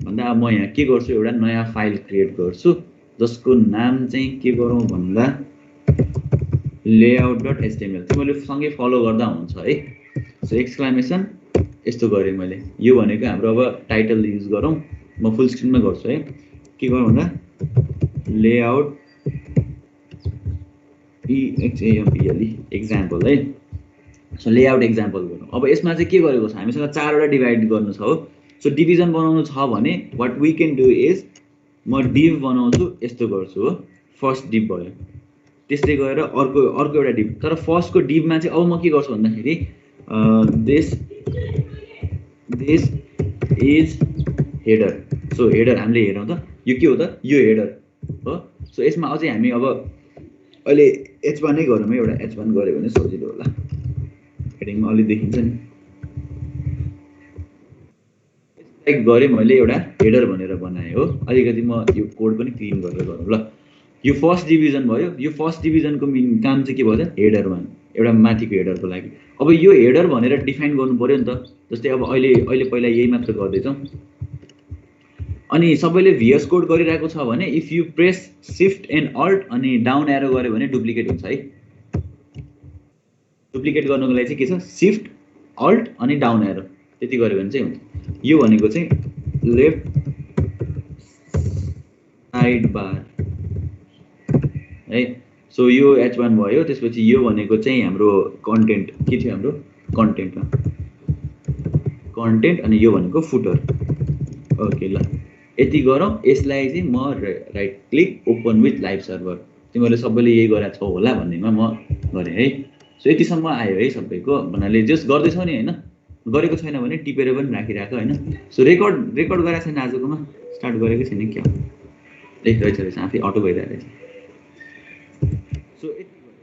भन्दा अब म यहाँ के गर्छु एउटा नयाँ फाइल क्रिएट गर्छु जसको नाम चाहिँ के गरौँ भन्दा layout.html तिमीले सँगै फलो गर्दा हुन्छ है सो एक्सक्लामेसन यस्तो गरेँ मैले यो भनेको हाम्रो अब टाइटल युज गरौँ म फुल स्क्रिनमा गर्छु है के गरौँ भन्दा layout एक्जाम्पल है सो लेआउट एक्जाम्पल गरौँ अब यसमा चाहिँ के गरेको छ हामीसँग 4वटा डिभाइड गर्नु छ हो सो डिभिजन बनाउनु छ भने what we can do is म डिभ बनाउँछु यस्तो गर्छु हो फर्स्ट डिभ भयो त्यस्तै गएर अर्को एउटा डिभ तर फर्स्टको डिभमा चाहिँ अब म के गर्छु भन्दाखेरि this is header so header हामीले हेरौँ त यो के हो त यो हेडर हो सो यसमा अझै हामी अब अहिले H1 नै गरौँ है एउटा H1 गऱ्यो भने सजिलो होला हेडिङमा अलि देखिन्छ नि टाइप गरेँ मैले एउटा हेडर भनेर बनाएँ हो अलिकति म यो कोड पनि क्लिन गरेर गरौँ ल यो फर्स्ट डिभिजन भयो यो फर्स्ट डिभिजनको काम चाहिँ के भयो त हेडर वान एउटा माथिको हेडरको लागि अब यो हेडर भनेर डिफाइन गर्नु पर्यो नि त जस्तै अब अहिले पहिला यही मात्र गर्दैछौँ अनि सबैले VS कोड गरिरहेको छ भने if you press shift and alt अनि डाउन एरो गर्यो भने डुप्लिकेट हुन्छ है डुप्लिकेट गर्नको लागि चाहिँ के छ शिफ्ट अल्ट अनि डाउन एरो त्यति गर्यो भने चाहिँ हुन्छ यो भनेको चाहिँ लेफ्ट साइड बार है सो यो H1 भयो त्यसपछि यो भनेको चाहिँ हाम्रो कन्टेन्ट के थियो हाम्रो कन्टेन्ट अनि यो भनेको फुटर ओके ल यति गरौँ यसलाई चाहिँ म right click open with live server तिमीहरूले सबैले यही गरेको छौ होला भन्नेमा म गरेँ है सो यतिसम्म आयो है सबैको भन्नाले जस गर्दैछौ नि होइन गरेको छैन भने टिपेर पनि राखिराख होइन सो रेकर्ड गरेको छैन आजकोमा स्टार्ट गरेकै छैन क्या रहेछ आफै अटो भइरहेको रहेछ सो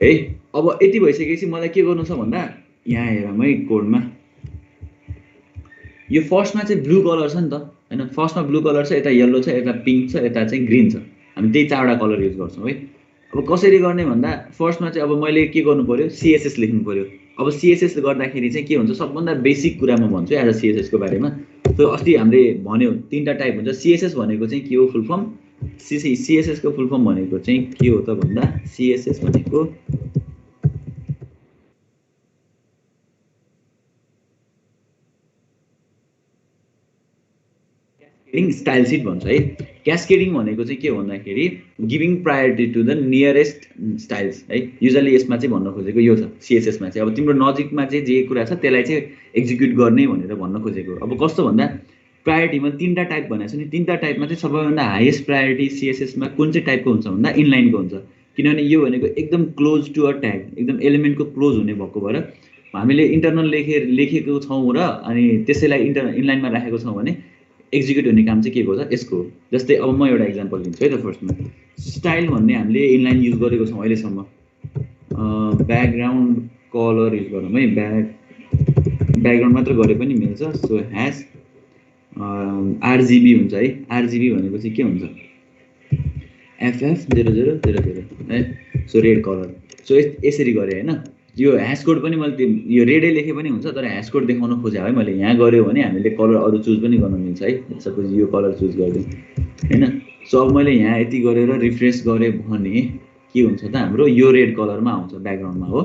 है अब यति भइसकेपछि मलाई के गर्नु छ भन्दा यहाँ हेरौँ है कोडमा यो फर्स्टमा चाहिँ ब्लू कलर छ नि त हैन फर्स्टमा ब्लू कलर छ यता येलो छ यता पिङ्क छ यता चाहिँ ग्रीन छ हामी त्यही 4वटा कलर युज गर्छौँ है अब कसरी गर्ने भन्दा फर्स्टमा चाहिँ अब मैले के गर्नु पर्यो CSS लेख्नु पर्यो अब CSS गर्दाखेरि चाहिँ के हुन्छ सबभन्दा बेसिक कुरा म भन्छु आज CSS को बारेमा त्यो अस्ति हामीले भन्यो 3टा टाइप हुन्छ CSS भनेको चाहिँ के हो फुल फर्म CSS को फुल फर्म भनेको चाहिँ के हो त भन्दा CSS भनेको स्टाइल सिट भन्छ है क्यास्केडिङ भनेको चाहिँ के भन्दाखेरि giving priority to the nearest styles है युजली यसमा चाहिँ भन्न खोजेको यो छ CSS मा चाहिँ अब तिम्रो नजिकमा चाहिँ जे कुरा छ त्यसलाई चाहिँ एक्जिक्युट गर्ने भनेर भन्न खोजेको अब कस्तो भन्दा प्रायोरिटीमा 3टा टाइप भनेको छ नि 3टा टाइपमा चाहिँ सबैभन्दा हाईएस्ट प्रायोरिटी CSS मा कुन चाहिँ टाइपको हुन्छ भन्दा इनलाइनको हुन्छ किनभने यो भनेको एकदम क्लोज टु अ ट्याग एकदम एलिमेन्टको क्लोज हुने भएको भएर हामीले इन्टरनल लेखेको छौँ र अनि त्यसैलाई इनलाइनमा राखेको छौँ भने एक्जिक्युट हुने काम चाहिँ के को छ यसको हो। जस्तै अब म एउटा इक्जाम्पल दिन्छु है त। फर्स्टमा स्टाइल भन्ने हामीले इनलाइन युज गरेको छौँ अहिलेसम्म। ब्याकग्राउन्ड कलर युज गरौँ है, ब्याकग्राउन्ड मात्र गरे पनि मिल्छ। सो ह्याज आरजिबी हुन्छ है। आरजिबी भनेपछि के हुन्छ FF0000 है। So red colour. सो यसरी गरेँ होइन। यो ह्यास कोड पनि मैले यो रेडै लेखे पनि हुन्छ, तर ह्यास कोड देखाउन खोजेँ है मैले। यहाँ गऱ्यो भने हामीले कलर अरू चुज पनि गर्न मिल्छ है। सपोज यो कलर चुज गरिदिउँ होइन। सो अब मैले यहाँ यति गरेर रिफ्रेस गरेँ भने के हुन्छ त हाम्रो यो रेड कलरमा आउँछ ब्याकग्राउन्डमा हो।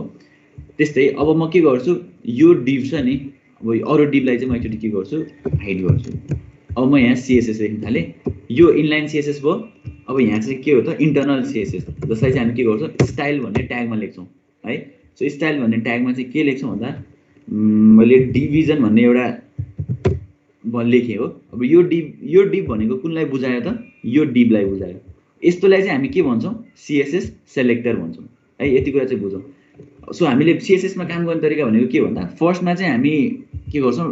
त्यस्तै अब म के गर्छु, यो डिभ छ नि, अब अरू डिभलाई चाहिँ म एकचोटि के गर्छु हाइड गर्छु। अब म यहाँ CSS लेख्न थालेँ। यो इनलाइन CSS भयो। अब यहाँ चाहिँ के हो त इन्टरनल CSS, जसलाई चाहिँ हामी के गर्छौँ स्टाइल भन्ने ट्यागमा लेख्छौँ है। सो स्टाइल भन्ने ट्यागमा चाहिँ के लेख्छौँ भन्दा मैले डिभिजन भन्ने एउटा लेखेँ हो। अब यो डिभ भनेको कुनलाई बुझायो त, यो डिभलाई बुझायो। यस्तोलाई चाहिँ हामी के भन्छौँ CSS सेलेक्टर भन्छौँ है। यति कुरा चाहिँ बुझौँ। सो हामीले CSS मा काम गर्ने तरिका भनेको के भन्दा फर्स्टमा चाहिँ हामी के गर्छौँ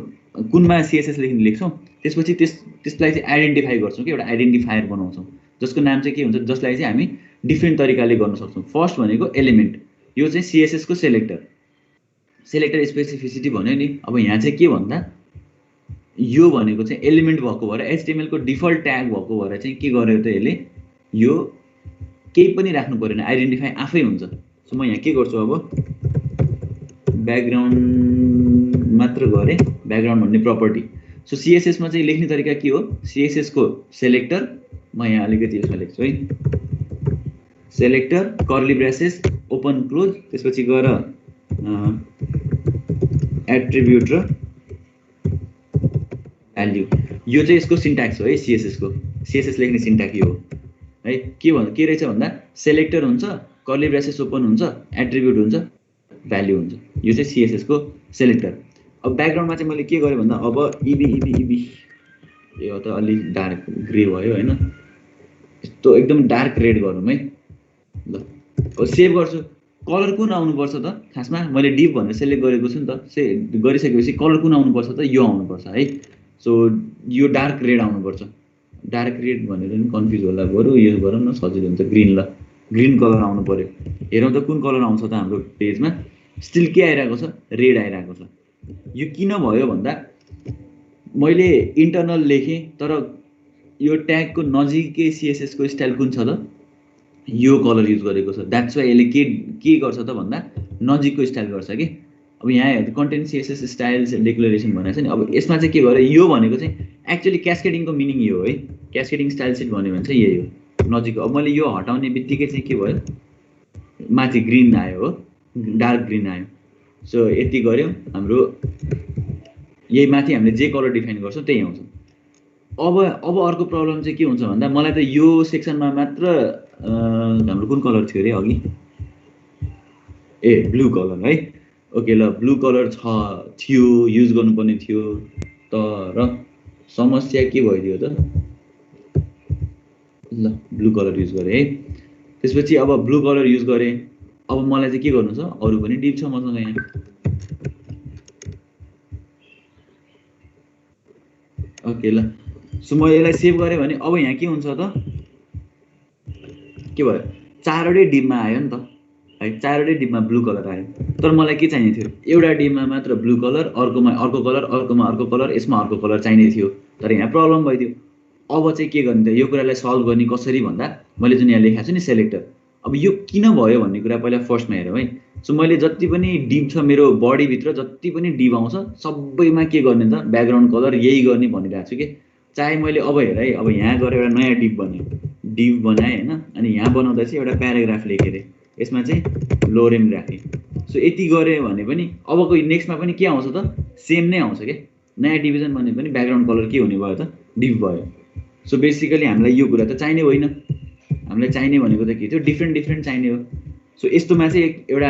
कुनमा CSS लेख्छौँ, त्यसपछि त्यसलाई चाहिँ आइडेन्टिफाई गर्छौँ कि एउटा आइडेन्टिफायर बनाउँछौँ जसको नाम चाहिँ के हुन्छ, जसलाई चाहिँ हामी डिफ्रेन्ट तरिकाले गर्न सक्छौँ। फर्स्ट भनेको एलिमेन्ट, यो चाहिँ CSS को सेलेक्टर स्पेसिफिसिटी भन्यो नि। अब यहाँ चाहिँ के भन्दा यो भनेको चाहिँ एलिमेन्ट भएको भएर HTML को डिफल्ट ट्याग भएको भएर चाहिँ के गर्यो त यसले यो केही पनि राख्नु परेन, आइडेन्टिफाई आफै हुन्छ। सो म यहाँ के गर्छु अब ब्याकग्राउन्ड मात्र गरेँ, ब्याकग्राउन्ड भन्ने प्रपर्टी। सो CSS मा चाहिँ लेख्ने तरिका के हो, CSS को सेलेक्टर, म यहाँ अलिकति यसमा लेख्छु है, selector curly braces open close, त्यसपछि गएर एट्रिब्युट र भ्याल्यु। यो चाहिँ यसको सिन्ट्याक्स हो है। CSS लेख्ने सिन्ट्याक्स यो हो है। के रहेछ भन्दा सेलेक्टर हुन्छ, कर्ली ब्रेसेस ओपन हुन्छ, एट्रिब्युट हुन्छ, भ्याल्यु हुन्छ। यो चाहिँ CSS को सेलेक्टर। अब ब्याकग्राउन्डमा चाहिँ मैले के गरेँ भन्दा अब इबी यो त अलि डार्क ग्रे भयो होइन, यस्तो एकदम डार्क रेड गरौँ है। ल अब सेभ गर्छु। कलर कुन आउनुपर्छ त, खासमा मैले डिभ भनेर सेलेक्ट गरेको छु नि त। गरिसकेपछि कलर कुन आउनुपर्छ त, यो आउनुपर्छ है। सो यो डार्क रेड आउनुपर्छ। डार्क रेड भनेर नि कन्फ्युज होला, बरु यो गरौँ न सजिलो हुन्छ, ग्रिन। ल ग्रिन कलर आउनु पर्यो। हेरौँ त कुन कलर आउँछ त हाम्रो पेजमा। स्टिल के आइरहेको छ, रेड आइरहेको छ। यो किन भयो भन्दा मैले इन्टरनल लेखेँ, तर यो ट्यागको नजिकै CSS को स्टाइल कुन छ त, यो कलर युज गरेको छ। द्याट्स वाइ यसले के गर्छ त भन्दा नजिकको स्टाइल गर्छ कि। अब यहाँ हेर्नु कन्टेन्ट CSS स्टाइल्स डिक्लेरेसन भनेको छ नि। अब यसमा चाहिँ के गर्यो, यो भनेको चाहिँ एक्चुअली क्यास्केडिङको मिनिङ यो हो है। क्यास्केडिङ स्टाइल सिट भन्यो भने चाहिँ यही हो नजिक। अब मैले यो हटाउने बित्तिकै चाहिँ के भयो, माथि ग्रिन आयो हो, डार्क ग्रिन आयो। सो यति गऱ्यौँ, हाम्रो यही माथि हामीले जे कलर डिफाइन गर्छौँ त्यही आउँछ। अब अर्को प्रब्लम चाहिँ के हुन्छ भन्दा मलाई त यो सेक्सनमा मात्र हाम्रो कुन कलर थियो अरे अघि, ब्लू कलर है। ओके ल ब्लू कलर थियो, युज गर्नुपर्ने थियो, तर समस्या के भइदियो त। ल ब्लू कलर युज गरेँ है। त्यसपछि अब ब्लू कलर युज गरेँ। अब मलाई चाहिँ के गर्नु छ, अरू पनि डिभ छ मसँग यहाँ। ओके ल सो म यसलाई सेभ गरेँ भने अब यहाँ के हुन्छ त, के भयो, चारवटै डिभमा आयो नि त है। चारवटै डिभमा ब्लू कलर आयो। तर मलाई के चाहिने थियो, एउटा डिभमा मात्र ब्लू कलर, अर्कोमा अर्को कलर, अर्कोमा अर्को कलर, यसमा अर्को कलर चाहिने थियो। तर यहाँ प्रब्लम भइदियो। अब चाहिँ के गर्ने त, यो कुरालाई सल्भ गर्ने कसरी भन्दा मैले जुन यहाँ लेखाएको छु नि सेलेक्टर, अब यो किन भयो भन्ने कुरा पहिला फर्स्टमा हेरौँ है। सो मैले जति पनि डिभ छ मेरो बडीभित्र, जति पनि डिभ आउँछ सबैमा के गर्ने त, ब्याकग्राउन्ड कलर यही गर्ने भनिरहेको छु कि। चाहे मैले अब हेर है, अब यहाँ गएर एउटा नयाँ डिभ बनाएँ होइन, अनि यहाँ बनाउँदा चाहिँ एउटा प्याराग्राफ लेखेँ, यसमा चाहिँ लोरेम राखेँ। सो यति गरेँ भने पनि अबको नेक्स्टमा पनि के आउँछ त, सेम नै आउँछ क्या। नयाँ डिभिजन भने पनि ब्याकग्राउन्ड कलर के हुने भयो त, डिभ भयो। सो बेसिकली हामीलाई यो कुरा त चाहिने होइन। हामीलाई चाहिने भनेको त के थियो, डिफ्रेन्ट चाहिने हो। सो यस्तोमा चाहिँ एउटा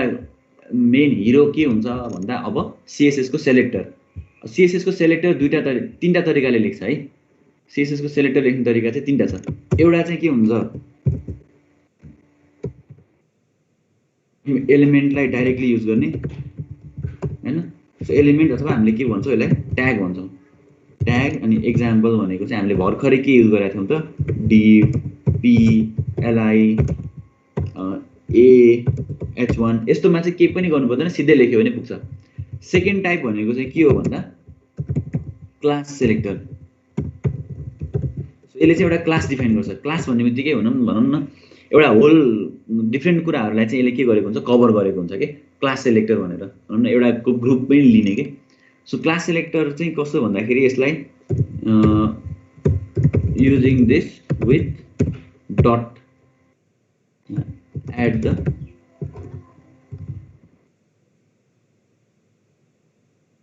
मेन हिरो के हुन्छ भन्दा अब CSS को सेलेक्टर। CSS को सेलेक्टर तीनटा तरिकाले लेख्छ है। CSS को सेलेक्टर लेख्ने तरिका चाहिँ तीनटा छ। एउटा चाहिँ के हुन्छ, एलिमेन्टलाई डाइरेक्टली युज गर्ने हैन। सो एलिमेन्ट अथवा हामीले के भन्छौँ यसलाई ट्याग भन्छौँ। ट्याग अनि एक्जाम्पल भनेको चाहिँ हामीले भर्खरै के युज गरेका थियौँ त div p li h1 यस्तोमा चाहिँ केही पनि गर्नु पर्दैन सिधै लेख्यो भने पुग्छ। सेकेन्ड टाइप भनेको चाहिँ के हो भन्दा क्लास सेलेक्टर। यसले चाहिँ एउटा क्लास डिफाइन गर्छ। क्लास भन्ने बित्तिकै भनौँ न एउटा होल डिफ्रेन्ट कुराहरूलाई चाहिँ यसले के गरेको हुन्छ कभर गरेको हुन्छ के क्लास सेलेक्टर भनेर भनौँ न एउटाको ग्रुप पनि लिने के। सो क्लास सेलेक्टर चाहिँ कस्तो भन्दाखेरि यसलाई using this with dot at the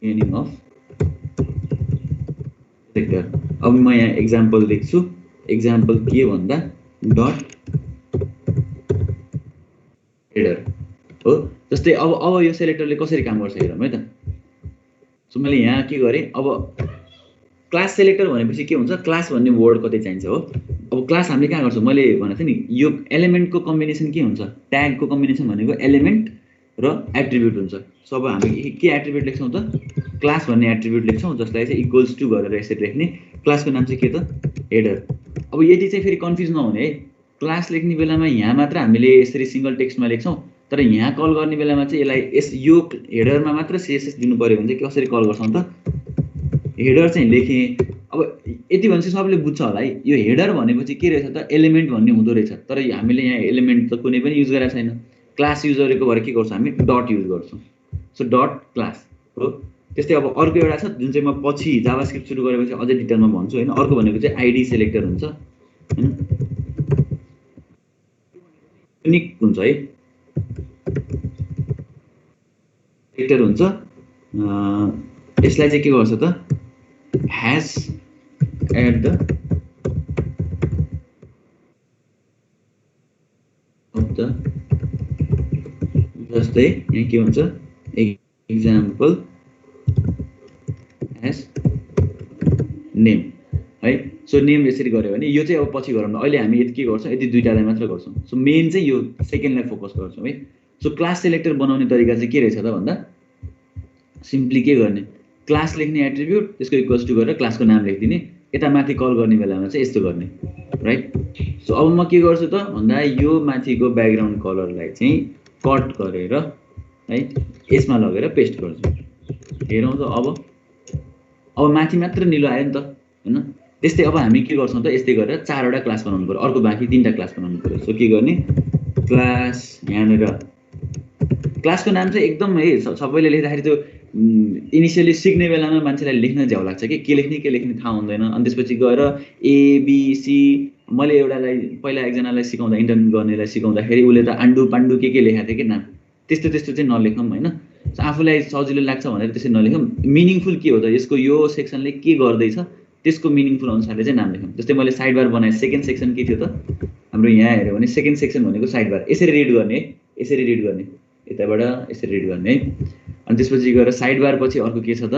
beginning of selector. अब म यहाँ एक्जाम्पल लेख्छु। एक्जाम्पल के भन्दा डट हेडर हो। जस्तै अब यो सेलेक्टरले कसरी काम गर्छ हेरौँ है त। सो मैले यहाँ के गरेँ अब क्लास सेलेक्टर भनेपछि के हुन्छ क्लास भन्ने वर्ड कतै चाहिन्छ हो। अब क्लास हामीले कहाँ गर्छौँ मैले भनेको थिएँ नि यो एलिमेन्टको कम्बिनेसन के हुन्छ ट्यागको कम्बिनेसन भनेको एलिमेन्ट र एट्रिब्युट हुन्छ। सो अब हामी के एट्रिब्युट लेख्छौँ त क्लास भन्ने एट्रिब्युट लेख्छौँ जसलाई चाहिँ इक्वल्स टु गरेर यसरी लेख्ने। क्लासको नाम चाहिँ के त हेडर। अब यदि चाहिँ फेरि कन्फ्युज नहुने है क्लास लेख्ने बेलामा यहाँ मात्र हामीले यसरी सिङ्गल टेक्स्टमा लेख्छौँ तर यहाँ कल गर्ने बेलामा चाहिँ यसलाई यो हेडरमा मात्र सीएसएस दिनु पर्यो भने चाहिँ कसरी कल गर्छौँ त हेडर चाहिँ लेखेँ। अब यति भनेपछि सबले बुझ्छ होला है यो हेडर भनेपछि के रहेछ त एलिमेन्ट भन्ने हुँदो रहेछ तर हामीले यहाँ एलिमेन्ट त कुनै पनि युज गरेको छैन। क्लास युज गरेको भएर के गर्छौँ हामी डट युज गर्छौँ। सो डट क्लास हो। त्यस्तै अब अर्को एउटा छ जुन चाहिँ म पछि जाभास्क्रिप्ट सुरु गरेपछि अझै डिटेलमा भन्छु होइन। अर्को भनेको चाहिँ आइडी सेलेक्टर हुन्छ होइन युनिक हुन्छ है सेलेक्टर हुन्छ। यसलाई चाहिँ के गर्छ त ह्यास एट द जस्तै यहाँ के हुन्छ एक्जाम्पल एज नेम है। सो नेम यसरी गऱ्यो भने यो चाहिँ अब पछि गरौँ न अहिले हामी यति के गर्छौँ यति दुईटालाई मात्र गर्छौँ। सो मेन चाहिँ यो सेकेन्डलाई फोकस गर्छौँ है। सो क्लास सेलेक्टर बनाउने तरिका चाहिँ के रहेछ त भन्दा सिम्पली के गर्ने क्लास लेख्ने एट्रिब्युट त्यसको इक्वल्स टु गरेर क्लासको नाम लेखिदिने यता माथि कल गर्ने बेलामा चाहिँ यस्तो गर्ने राइट। सो अब म के गर्छु त भन्दा यो माथिको ब्याकग्राउन्ड कलरलाई चाहिँ कट गरेर है यसमा लगेर पेस्ट गर्छु। हेरौँ त अब माथि मात्र निलो आयो नि त होइन। त्यस्तै अब हामी के गर्छौँ त यस्तै गरेर 4वटा क्लास बनाउनु पर्यो अर्को बाँकी 3टा क्लास बनाउनु पर्यो। सो के गर्ने क्लास यहाँनिर क्लासको नाम चाहिँ एकदम है सबैले लेख्दाखेरि त्यो इनिसियली सिक्ने बेलामा मान्छेलाई लेख्न झ्याउ लाग्छ कि के लेख्ने थाहा हुँदैन। अनि त्यसपछि गएर एबिसी मैले एउटालाई पहिला एकजनालाई सिकाउँदा इन्टर्न गर्नेलाई सिकाउँदाखेरि उसले त आन्डु पाण्डु के लेखाएको थियो कि नाम त्यस्तो चाहिँ नलेखौँ होइन। आफूलाई सजिलो लाग्छ भनेर त्यसरी नलेखौँ। मिनिङफुल के हो त यसको यो सेक्सनले के गर्दैछ त्यसको मिनिङफुल अनुसारले चाहिँ नाम लेखौँ। जस्तै मैले साइड बार बनाएँ सेकेन्ड सेक्सन के थियो त हाम्रो यहाँ हेऱ्यो भने सेकेन्ड सेक्सन भनेको साइड बार यसरी रिड गर्ने है यसरी रिड गर्ने यताबाट यसरी रिड गर्ने है। अनि त्यसपछि गएर साइड बार पछि अर्को के छ त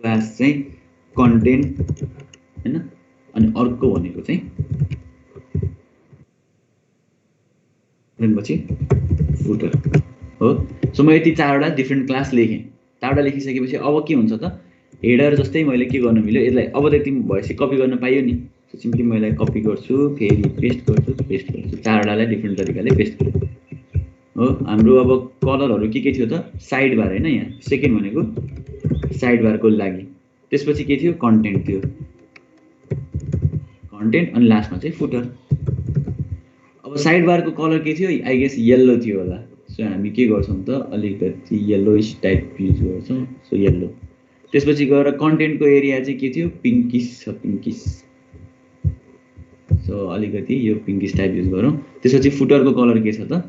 क्लास चाहिँ कन्टेन्ट होइन अनि अर्को भनेको चाहिँ पछि फुटर हो। सो म यति 4वटा डिफ्रेन्ट क्लास लेखेँ। 4वटा लेखिसकेपछि अब के हुन्छ त हेडर जस्तै मैले के गर्नु मिल्यो यसलाई अब त यति भएपछि कपी गर्न पाइयो नि। सो सिम्पली मैले कपी गर्छु फेरि पेस्ट गर्छु 4वटालाई डिफ्रेन्ट तरिकाले पेस्ट गर्छु हो। हाम्रो अब कलरहरू के थियो त साइड बार होइन यहाँ सेकेन्ड भनेको साइड बारको लागि त्यसपछि के थियो कन्टेन्ट थियो कन्टेन्ट अनि लास्टमा चाहिँ फुटर। अब साइड बारको कलर के थियो आई गेस येल्लो थियो होला। सो हामी के गर्छौँ त अलिकति येल्लोइस टाइप युज गर्छौँ। सो येल्लो त्यसपछि गएर कन्टेन्टको एरिया चाहिँ के थियो पिङ्किस छ पिङ्किस। सो अलिकति यो पिङ्किस टाइप युज गरौँ। त्यसपछि फुटरको कलर के छ त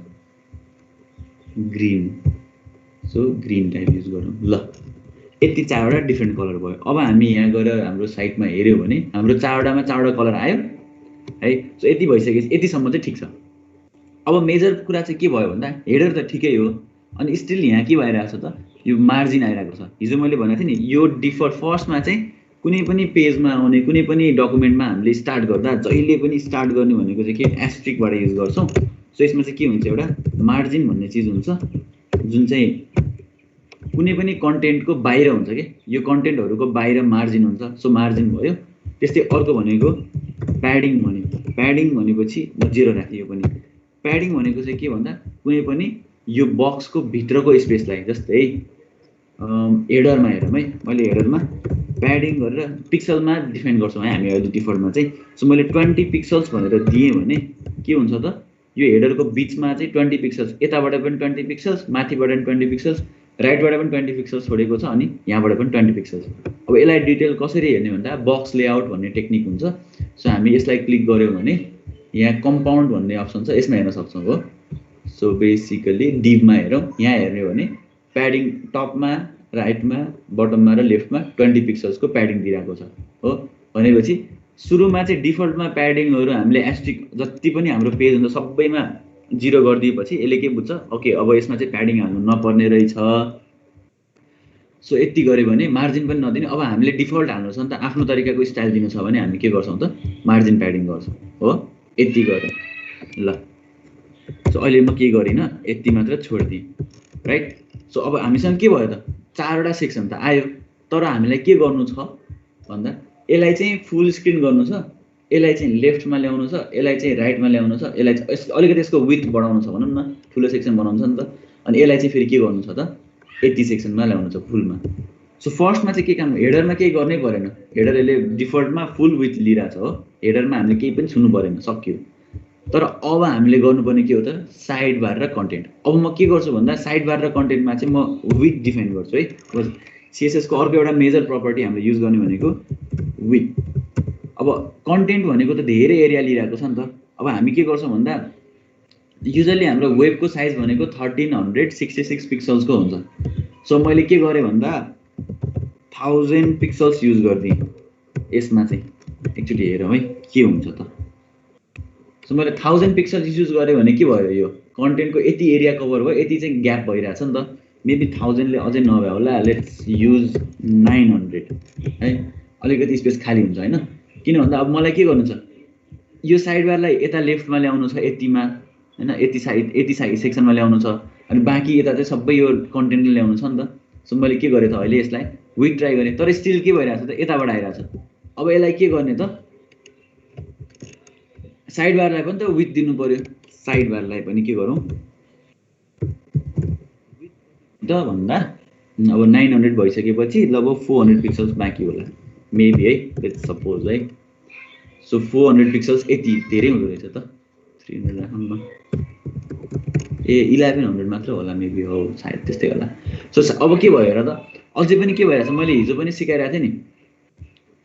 green. So green type use गरौँ ल। यति 4वटा डिफ्रेन्ट कलर भयो। अब हामी यहाँ गएर हाम्रो साइटमा हेऱ्यौँ भने हाम्रो 4वटामा 4वटा कलर आयो है। सो यति भइसकेपछि यतिसम्म चाहिँ ठिक छ। अब मेजर कुरा चाहिँ के भयो भन्दा हेडर त ठिकै हो अनि स्टिल यहाँ के भइरहेको छ त यो मार्जिन आइरहेको छ। हिजो मैले भनेको थिएँ नि यो डिफल्ट फर्स्टमा चाहिँ कुनै पनि पेजमा आउने कुनै पनि डकुमेन्टमा हामीले स्टार्ट गर्दा जहिले पनि स्टार्ट गर्ने भनेको चाहिँ के एस्ट्रिकबाट युज गर्छौँ। सो यसमा चाहिँ के हुन्छ एउटा मार्जिन भन्ने चिज हुन्छ जुन चाहिँ कुनै पनि कन्टेन्टको बाहिर हुन्छ के, यो कन्टेन्टहरूको बाहिर मार्जिन हुन्छ, सो मार्जिन भयो। त्यस्तै अर्को भनेको प्याडिङ भन्यो। प्याडिङ भनेपछि म 0 राखेँ यो पनि। प्याडिङ भनेको चाहिँ के भन्दा कुनै पनि यो बक्सको भित्रको स्पेसलाई, जस्तै हेडरमा हेरौँ है, मैले हेडरमा प्याडिङ गरेर पिक्सलमा डिफाइन गर्छौँ है हामी अहिले डिफल्टमा चाहिँ। सो मैले 20 पिक्सल्स भनेर दिएँ भने के हुन्छ त, यो हेडरको बिचमा चाहिँ 20 पिक्सल्स, यताबाट पनि 20 पिक्सल्स, माथिबाट पनि 20 पिक्सल्स, राइटबाट पनि 20 पिक्सल्स छोडेको छ, अनि यहाँबाट पनि 20 पिक्सल्स। अब यसलाई डिटेल कसरी हेर्ने भन्दा बक्स लेआउट भन्ने टेक्निक हुन्छ। सो हामी यसलाई क्लिक गऱ्यौँ भने यहाँ कम्पाउन्ड भन्ने अप्सन छ, यसमा हेर्न सक्छौँ हो। सो बेसिकली डिभमा हेरौँ, यहाँ हेर्ने हो भने प्याडिङ टपमा, राइटमा, बटममा र लेफ्टमा 20 पिक्सल्सको प्याडिङ दिइरहेको छ हो। भनेपछि सुरुमा चाहिँ डिफल्टमा प्याडिङहरू हामीले एस्ट्रिक जति पनि हाम्रो पेज हुन्छ सबैमा 0 गरिदिएपछि यसले के बुझ्छ, ओके अब यसमा चाहिँ प्याडिङ हाल्नु नपर्ने रहेछ। सो यति गऱ्यो भने मार्जिन पनि नदिने। अब हामीले डिफल्ट हाल्नु छ नि त, आफ्नो तरिकाको स्टाइल दिनु छ भने हामी के गर्छौँ त, मार्जिन प्याडिङ गर्छौँ हो। यति गरेँ ल। सो अहिले म के गरिनँ, यति मात्र छोडिदिएँ राइट। सो अब हामीसँग के भयो त, 4वटा सेक्सन त आयो, तर हामीलाई के गर्नु छ भन्दा यसलाई चाहिँ फुल स्क्रिन गर्नु छ, यसलाई चाहिँ लेफ्टमा ल्याउनु छ, यसलाई चाहिँ राइटमा ल्याउनु छ, यसलाई अलिकति यसको विथ बढाउनु छ भनौँ न, ठुलो सेक्सन बनाउनु छ नि त। अनि यसलाई चाहिँ फेरि के गर्नु छ त, यति सेक्सनमा ल्याउनु छ फुलमा। सो फर्स्टमा चाहिँ के काम, हेडरमा केही गर्नै परेन, हेडर यसले डिफल्टमा फुल विथ लिइरहेछ हो, हेडरमा हामीले केही पनि छुनु परेन, सक्यो। तर अब हामीले गर्नुपर्ने के हो त, साइड बार र कन्टेन्ट। अब म के गर्छु भन्दा साइड बार र कन्टेन्टमा चाहिँ म विथ डिफाइन गर्छु है। अब सिएसएसको अर्को एउटा मेजर प्रपर्टी हामीले युज गर्ने भनेको विथ। अब कन्टेन्ट भनेको त धेरै एरिया लिइरहेको छ नि त। अब हामी के गर्छौँ भन्दा युजली हाम्रो वेबको साइज भनेको 1366 पिक्सल्सको हुन्छ। सो मैले के गरेँ भन्दा 1000 पिक्सल्स युज गरिदिएँ यसमा चाहिँ। एकचोटि हेरौँ है के हुन्छ त। सो मैले 1000 पिक्सल्स युज गरेँ भने के भयो, यो कन्टेन्टको यति एरिया कभर भयो, यति चाहिँ ग्याप भइरहेछ नि त। मेबी 1000ले अझै नभए होला, लेट्स युज 900 है, अलिकति स्पेस खाली हुन्छ होइन। किन भन्दा अब मलाई के गर्नु छ, यो साइड बारलाई यता लेफ्टमा ल्याउनु छ यतिमा होइन, यति साइड सेक्सनमा ल्याउनु छ, अनि बाँकी यता चाहिँ सबै यो कन्टेन्टले ल्याउनु छ नि त। सो मैले के गरेँ त, अहिले यसलाई विथ ट्राई गरेँ, तर स्टिल के भइरहेछ त, यताबाट आइरहेछ। अब यसलाई के गर्ने त, साइड बारलाई पनि त विथ दिनु पर्यो, साइड बारलाई पनि के गरौँ त भन्दा अब 900 भइसकेपछि ल अब 400 पिक्सल्स बाँकी होला मेबी है, लेट्स सपोज है। सो 400 पिक्सल्स यति धेरै हुँदो रहेछ त, 300 राखौँ न, ए 1100 मात्र होला मेबी, हो सायद त्यस्तै होला। सो अब के भयो र त, अझै पनि के भइरहेछ, मैले हिजो पनि सिकाइरहेको थिएँ नि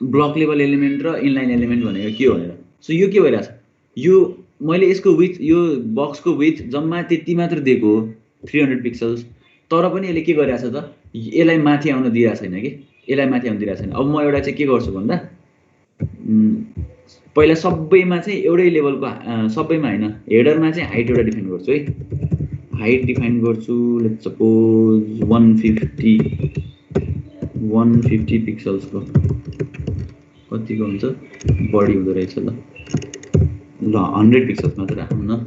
ब्लक लेभल एलिमेन्ट र इनलाइन एलिमेन्ट भनेको के हो भनेर। सो यो के भइरहेछ, यो मैले यसको विथ, यो बक्सको विथ जम्मा त्यति मात्र दिएको हो 300 पिक्सल्स, तर पनि यसले के गरिरहेछ त, यसलाई माथि आउन दिइरहेको छैन कि, यसलाई माथि आउन दिइरहेको छैन। अब म एउटा चाहिँ के गर्छु भन्दा पहिला सबैमा चाहिँ एउटै लेभलको, सबैमा होइन हेडरमा चाहिँ हाइट एउटा डिफाइन गर्छु है, हाइट डिफाइन गर्छु, लेट्स सपोज 150 पिक्सल्सको, कतिको हुन्छ बढी हुँदो रहेछ ल, 100 पिक्सल्स मात्र राखौँ न,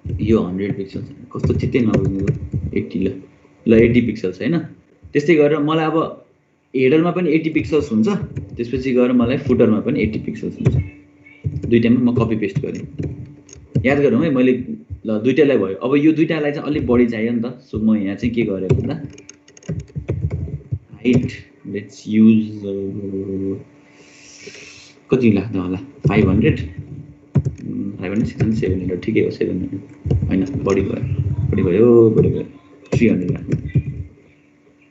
यो 100 पिक्सल्स कस्तो चित्तै नबुझ्ने 80 ल 80 पिक्सल्स होइन। त्यस्तै गरेर मलाई अब हेडरमा पनि 80 पिक्सल्स हुन्छ, त्यसपछि गएर मलाई फुटरमा पनि 80 पिक्सल्स हुन्छ, दुईटामा म कपी पेस्ट गरेँ। याद गरौँ है, मैले ल दुईटालाई भयो। अब यो दुईटालाई चाहिँ अलिक बढी चाहियो नि त। सो म यहाँ चाहिँ के गरेँ भन्दा हाइट लेट्स युज कति लाग्दा होला 500 600 700 ठिकै हो, 700 होइन बढी भयो 300 राख्नु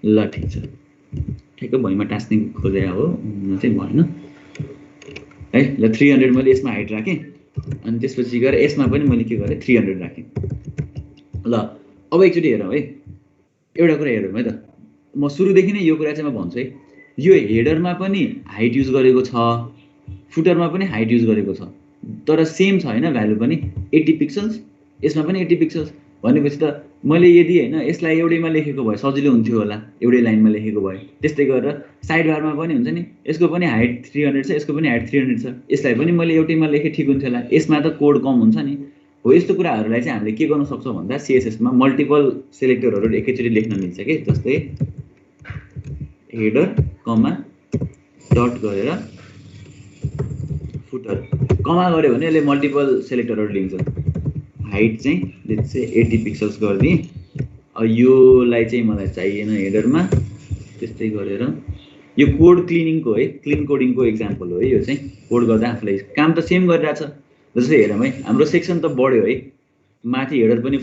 ल, ठिक छ, ठिकै भुइँमा टास्ने खोजे हो चाहिँ भएन है। ल 300 मैले यसमा हाइट राखेँ, अनि त्यसपछि गएर यसमा पनि मैले के गरेँ 300 राखेँ। ल अब एकचोटि हेरौँ है, एउटा कुरा हेरौँ है त, म सुरुदेखि नै यो कुरा चाहिँ म भन्छु है, यो हेडरमा पनि हाइट युज गरेको छ, फुटरमा पनि हाइट युज गरेको छ, तर सेम छ होइन भ्यालु पनि 80 पिक्सल्स, यसमा पनि 80 पिक्सल्स। भनेपछि त मैले यदि होइन यसलाई एउटैमा लेखेको भए सजिलो हुन्थ्यो होला, एउटै लाइनमा लेखेको भए। त्यस्तै गरेर साइड बारमा पनि हुन्छ नि, यसको पनि हाइट 300 छ, यसको पनि हाइट 300 छ, यसलाई पनि मैले एउटैमा लेखेँ ठिक हुन्थ्यो होला। यसमा त कोड कम हुन्छ नि, हो यस्तो कुराहरूलाई चाहिँ हामीले के गर्न सक्छौँ भन्दा सिएसएसमा मल्टिपल सेलेक्टरहरू एकैचोटि लेख्न मिल्छ कि जस्तै हेडर कमा डट गरेर फुटर कमा गऱ्यो भने यसले मल्टिपल सेलेक्टरहरू लिन्छ हाइट चाहिँ लेट्स से 80 पिक्सल्स गरिदिएँ योलाई चाहिँ मलाई चाहिएन हेडरमा त्यस्तै गरेर यो कोड क्लिनिङको है क्लिन कोडिङको एक्जाम्पल हो है यो चाहिँ कोड गर्दा आफूलाई काम त सेम गरिरहेछ जस्तै हेरौँ है हाम्रो सेक्सन त बढ्यो है माथि हेडर पनि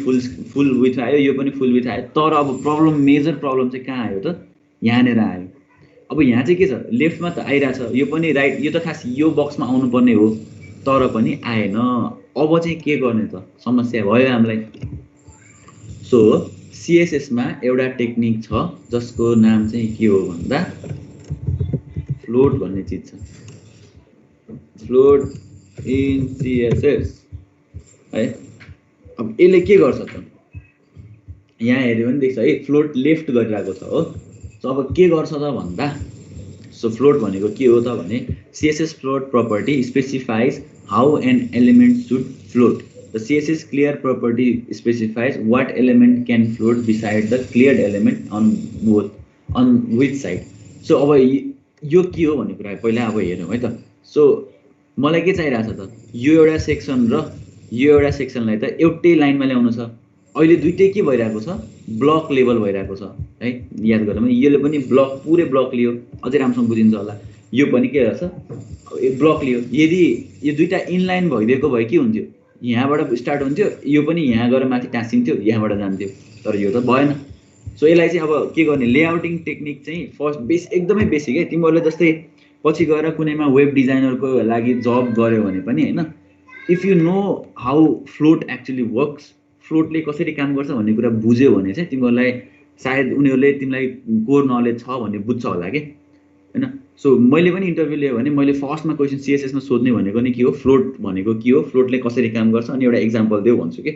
फुल विथ आयो यो पनि फुल विथ आयो तर अब प्रब्लम मेजर प्रब्लम चाहिँ कहाँ आयो त यहाँनिर आयो अब यहाँ चाहिँ के छ लेफ्टमा त आइरहेछ यो पनि राइट यो त खास यो बक्समा आउनुपर्ने हो तर पनि आएन अब चाहिँ के गर्ने त समस्या भयो हामीलाई सो सिएसएसमा एउटा टेक्निक छ जसको नाम चाहिँ के हो भन्दा फ्लोट भन्ने चिज छ फ्लोट इन सिएसएस है अब यसले के गर्छ त यहाँ हेऱ्यो भने देख्छ है फ्लोट लेफ्ट गरिरहेको छ हो सो अब के गर्छ त भन्दा सो फ्लोट भनेको के हो त भने CSS float property specifies how an element should float. The CSS clear property specifies what element can float beside the cleared element on which side. So अब यो के हो भन्ने कुरा पहिला अब हेरौँ है त सो मलाई के चाहिरहेछ त यो एउटा सेक्सन र यो एउटा सेक्सनलाई त एउटै लाइनमा ल्याउनु छ अहिले दुईटै के भइरहेको छ ब्लक लेभल भइरहेको छ है याद गरौँ यसले पनि ब्लक पुरै ब्लक लियो अझै राम्रोसँग बुझिन्छ होला यो पनि के रहेछ ब्लक लियो यदि यो दुईटा इनलाइन भइदिएको भए के हुन्थ्यो यहाँबाट स्टार्ट हुन्थ्यो यो पनि यहाँ गएर माथि टाँसिन्थ्यो यहाँबाट जान्थ्यो तर यो त भएन सो यसलाई चाहिँ अब के गर्ने लेआउटिङ टेक्निक चाहिँ फर्स्ट एकदमै बेसिक है तिमीहरूले जस्तै पछि गएर कुनैमा वेब डिजाइनरको लागि जब गर्यो भने पनि हैन if you know how float actually works फ्लोटले कसरी काम गर्छ भन्ने कुरा बुझ्यो भने चाहिँ तिमीहरूलाई सायद उनीहरूले तिमीलाई कोर नलेज छ भन्ने बुझ्छ होला के हैन सो मैले पनि इन्टरभ्यू लिएँ भने मैले फर्स्टमा क्वेसन सिएसएसमा सोध्ने भनेको नि के हो फ्लोट भनेको के हो फ्लोटले कसरी काम गर्छ अनि एउटा एक्जाम्पल देऊ भन्छु के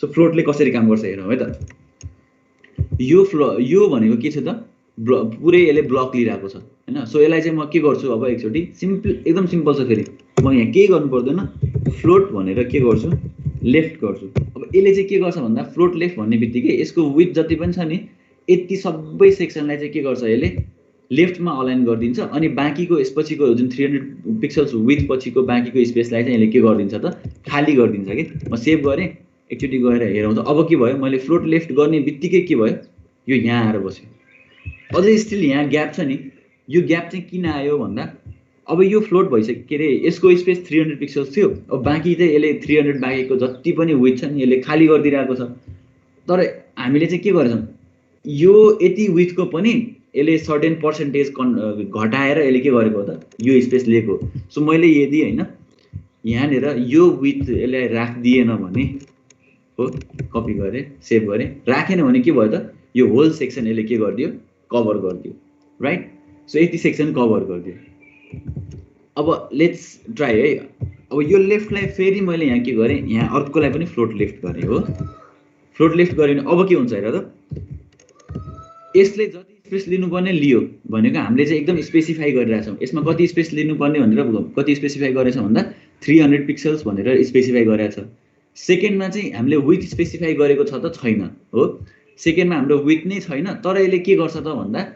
सो फ्लोटले कसरी काम गर्छ हेरौँ है त यो भनेको के छ त पुरै यसले ब्लक लिइरहेको छ हैन सो यसलाई चाहिँ म के गर्छु अब एकचोटि एकदम सिम्पल छ फेरि म यहाँ केही गर्नु पर्दैन फ्लोट भनेर के गर्छु लेफ्ट गर्छु अब यसले चाहिँ के गर्छ भन्दा फ्लोट लेफ्ट भन्ने बित्तिकै यसको विथ जति पनि छ नि यति सबै सेक्सनलाई चाहिँ के गर्छ यसले लेफ्टमा अलाइन गरिदिन्छ अनि बाँकीको यसपछिको जुन 300 पिक्सल्स विथ पछिको बाँकीको स्पेसलाई चाहिँ यसले के गरिदिन्छ त खाली गरिदिन्छ कि म सेभ गरेँ एकचोटि गएर हेरौँ त अब के भयो मैले फ्लोट लेफ्ट गर्ने बित्तिकै के भयो यो यहाँ आएर बस्यो अझै स्टिल यहाँ ग्याप छ नि यो ग्याप चाहिँ किन आयो भन्दा अब यो फ्लोट भइसक्यो के अरे यसको स्पेस 300 पिक्सल्स थियो अब बाँकी चाहिँ यसले 300 बाँकीको जति पनि विथ छ नि यसले खाली गरिदिरहेको छ तर हामीले चाहिँ के गरेछौँ यो यति विथको पनि यसले सर्टेन पर्सेन्टेज घटाएर यसले के गरेको हो त यो स्पेस लिएको सो मैले यदि हैन यहाँनिर यो विथ यसलाई राखिदिएन भने हो कपी गरेँ सेभ गरेँ राखेन भने के भयो त यो होल सेक्सन यसले के गरिदियो कभर गरिदियो राइट सो यति सेक्सन कभर गरिदियो अब लेट्स ट्राई है अब यो लेफ्टलाई फेरि मैले यहाँ के गरेँ यहाँ अर्कोलाई पनि फ्लोट लेफ्ट गरेँ हो फ्लोट लेफ्ट गरेँ भने अब के हुन्छ हेर त यसले जति स्पेस लिनुपर्ने लियो भनेको हामीले चाहिँ एकदम स्पेसिफाई गरिरहेछौँ यसमा कति स्पेस लिनुपर्ने भनेर कति स्पेसिफाई गरेछ भन्दा 300 पिक्सल्स भनेर स्पेसिफाई गरेछ सेकेन्डमा चाहिँ हामीले विथ स्पेसिफाई गरेको छ त छैन हो सेकेन्डमा हाम्रो विथ नै छैन तर यसले के गर्छ त भन्दा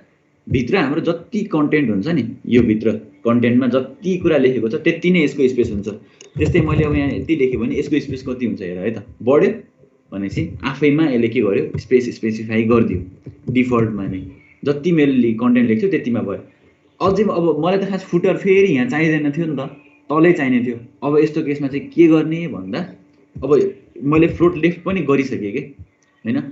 भित्र हाम्रो जति कन्टेन्ट हुन्छ नि यो भित्र कन्टेन्टमा जति कुरा लेखेको छ त्यति नै यसको स्पेस हुन्छ त्यस्तै मैले अब यहाँ यति लेखेँ भने यसको स्पेस कति हुन्छ हेर है त बढ्यो भनेपछि आफैमा यसले के गर्यो स्पेस स्पेसिफाई गरिदियो डिफल्टमा नै जति मैले कन्टेन्ट लेख्छु त्यतिमा भयो अझै अब मलाई त खास फुटर फेरि यहाँ चाहिँदैन थियो नि त तलै चाहिने थियो अब यस्तो केसमा चाहिँ के गर्ने भन्दा अब मैले फ्लोट लेफ्ट पनि गरिसकेँ कि हैन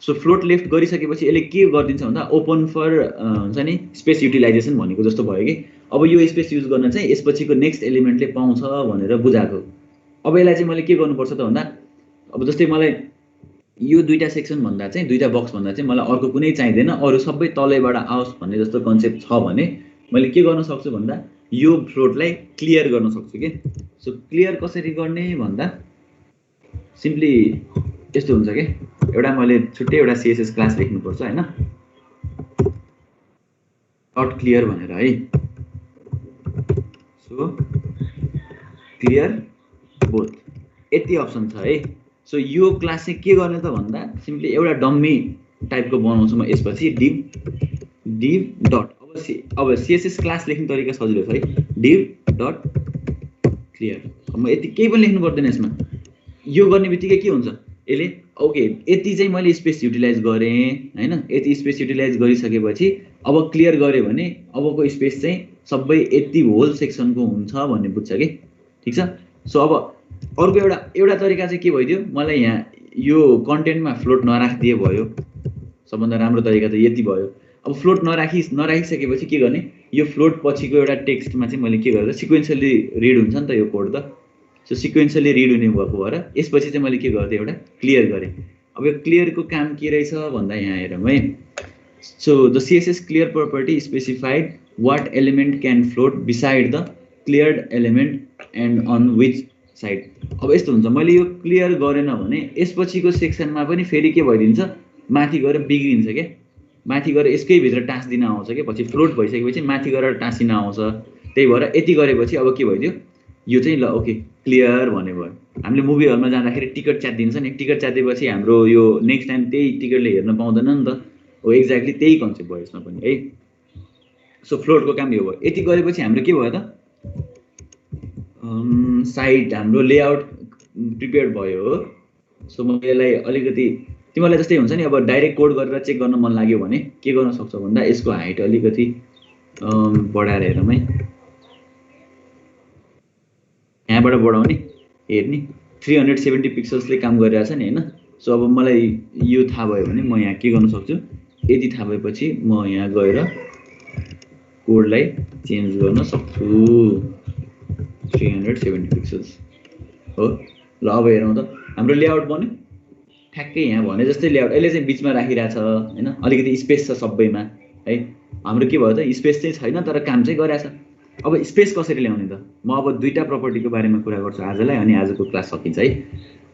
सो फ्लोट लेफ्ट गरिसकेपछि यसले के गरिदिन्छ भन्दा ओपन फर हुन्छ नि स्पेस युटिलाइजेसन भनेको जस्तो भयो कि अब यो स्पेस युज गर्न चाहिँ यसपछिको नेक्स्ट एलिमेन्टले पाउँछ भनेर बुझाएको अब यसलाई चाहिँ मैले के गर्नुपर्छ त भन्दा अब जस्तै मलाई यो दुईटा सेक्सन भन्दा चाहिँ दुईटा बक्स भन्दा चाहिँ मलाई अर्को कुनै चाहिँदैन अरू सबै तलैबाट आओस् भन्ने जस्तो कन्सेप्ट छ भने मैले के गर्न सक्छु भन्दा यो फ्लोटलाई क्लियर गर्न सक्छु कि सो क्लियर कसरी गर्ने भन्दा सिम्पली यस्तो हुन्छ कि एउटा मैले छुट्टै एउटा सिएसएस क्लास लेख्नुपर्छ हैन डट क्लियर भनेर है सो क्लियर बोथ यति अप्सन छ है। सो यो क्लास चाहिँ के गर्ने त भन्दा सिम्पली एउटा डम्मी टाइपको बनाउँछु म यसपछि div डट अब CSS क्लास लेख्ने तरिका सजिलो छ है। div dot clear. म यति केही पनि लेख्नु पर्दैन यसमा। यो गर्ने बित्तिकै के हुन्छ यसले ओके यति चाहिँ मैले स्पेस युटिलाइज गरेँ हैन। यति स्पेस युटिलाइज गरिसकेपछि अब क्लियर गरे भने अबको स्पेस चाहिँ सबै यति होल सेक्सनको हुन्छ भन्ने बुझ्छ कि ठीक छ। सो अब अर्को एउटा तरिका चाहिँ के भइदियो मलाई यहाँ यो कन्टेन्टमा फ्लोट नराखिदिए भयो। सबभन्दा राम्रो तरिका त यति भयो। अब फ्लोट नराखिसकेपछि के गर्ने यो फ्लोट पछिको एउटा टेक्स्टमा चाहिँ मैले के गरेँ सिक्वेन्सली रिड हुन्छ नि त यो कोड त। सो सिक्वेन्सली रिड हुने भएको भएर यसपछि चाहिँ मैले के गर्थेँ एउटा क्लियर गरेँ। अब यो क्लियरको काम के रहेछ भन्दा यहाँ हेरौँ है। So the CSS clear property specified what element can float beside the cleared element and on which side. अब यस्तो हुन्छ मैले यो क्लियर गरेन भने यसपछिको सेक्सनमा पनि फेरि के भइदिन्छ माथि गएर बिग्रिन्छ क्या। माथि गएर यसकै भित्र टाँसिदिन आउँछ कि पछि फ्लोट भइसकेपछि माथि गएर टाँसिन आउँछ। त्यही भएर यति गरेपछि अब के भइदियो यो चाहिँ ल ओके क्लियर भने भयो। हामीले मुभी हलमा जाँदाखेरि टिकट च्यातिदिन्छ नि। टिकट च्यातेपछि हाम्रो यो नेक्स्ट टाइम त्यही टिकटले हेर्न पाउँदैन नि त। हो एक्ज्याक्टली त्यही कन्सेप्ट भयो यसमा पनि है। सो फ्लोटको काम यो भयो। यति गरेपछि हाम्रो के भयो त साइट हाम्रो लेआउट प्रिपेयर्ड भयो हो। सो म यसलाई अलिकति तिमीलाई जस्तै हुन्छ नि अब डाइरेक्ट कोड गरेर चेक गर्न मन लाग्यो भने के गर्न सक्छौ भन्दा यसको हाइट अलिकति बढाएर हेरौँ है। यहाँबाट बढाउने हेर्ने 370 पिक्सल्सले काम गरिरहेछ नि हैन। सो अब मलाई यो थाहा भयो भने म यहाँ के गर्न सक्छु यति थाहा भएपछि म यहाँ गएर कोडलाई चेन्ज गर्न सक्छु 370 पिक्सल्स हो। ल अब हेरौँ त हाम्रो लेआउट बन्यो ठ्याक्कै यहाँ भने जस्तै लेआउट। यसले चाहिँ बिचमा राखिरहेछ हैन। अलिकति स्पेस छ सबैमा है। हाम्रो के भयो त स्पेस चाहिँ छैन तर काम चाहिँ गरिरहेछ। अब स्पेस कसरी ल्याउने त म अब दुईटा प्रपर्टीको बारेमा कुरा गर्छु आजलाई अनि आजको क्लास सकिन्छ है।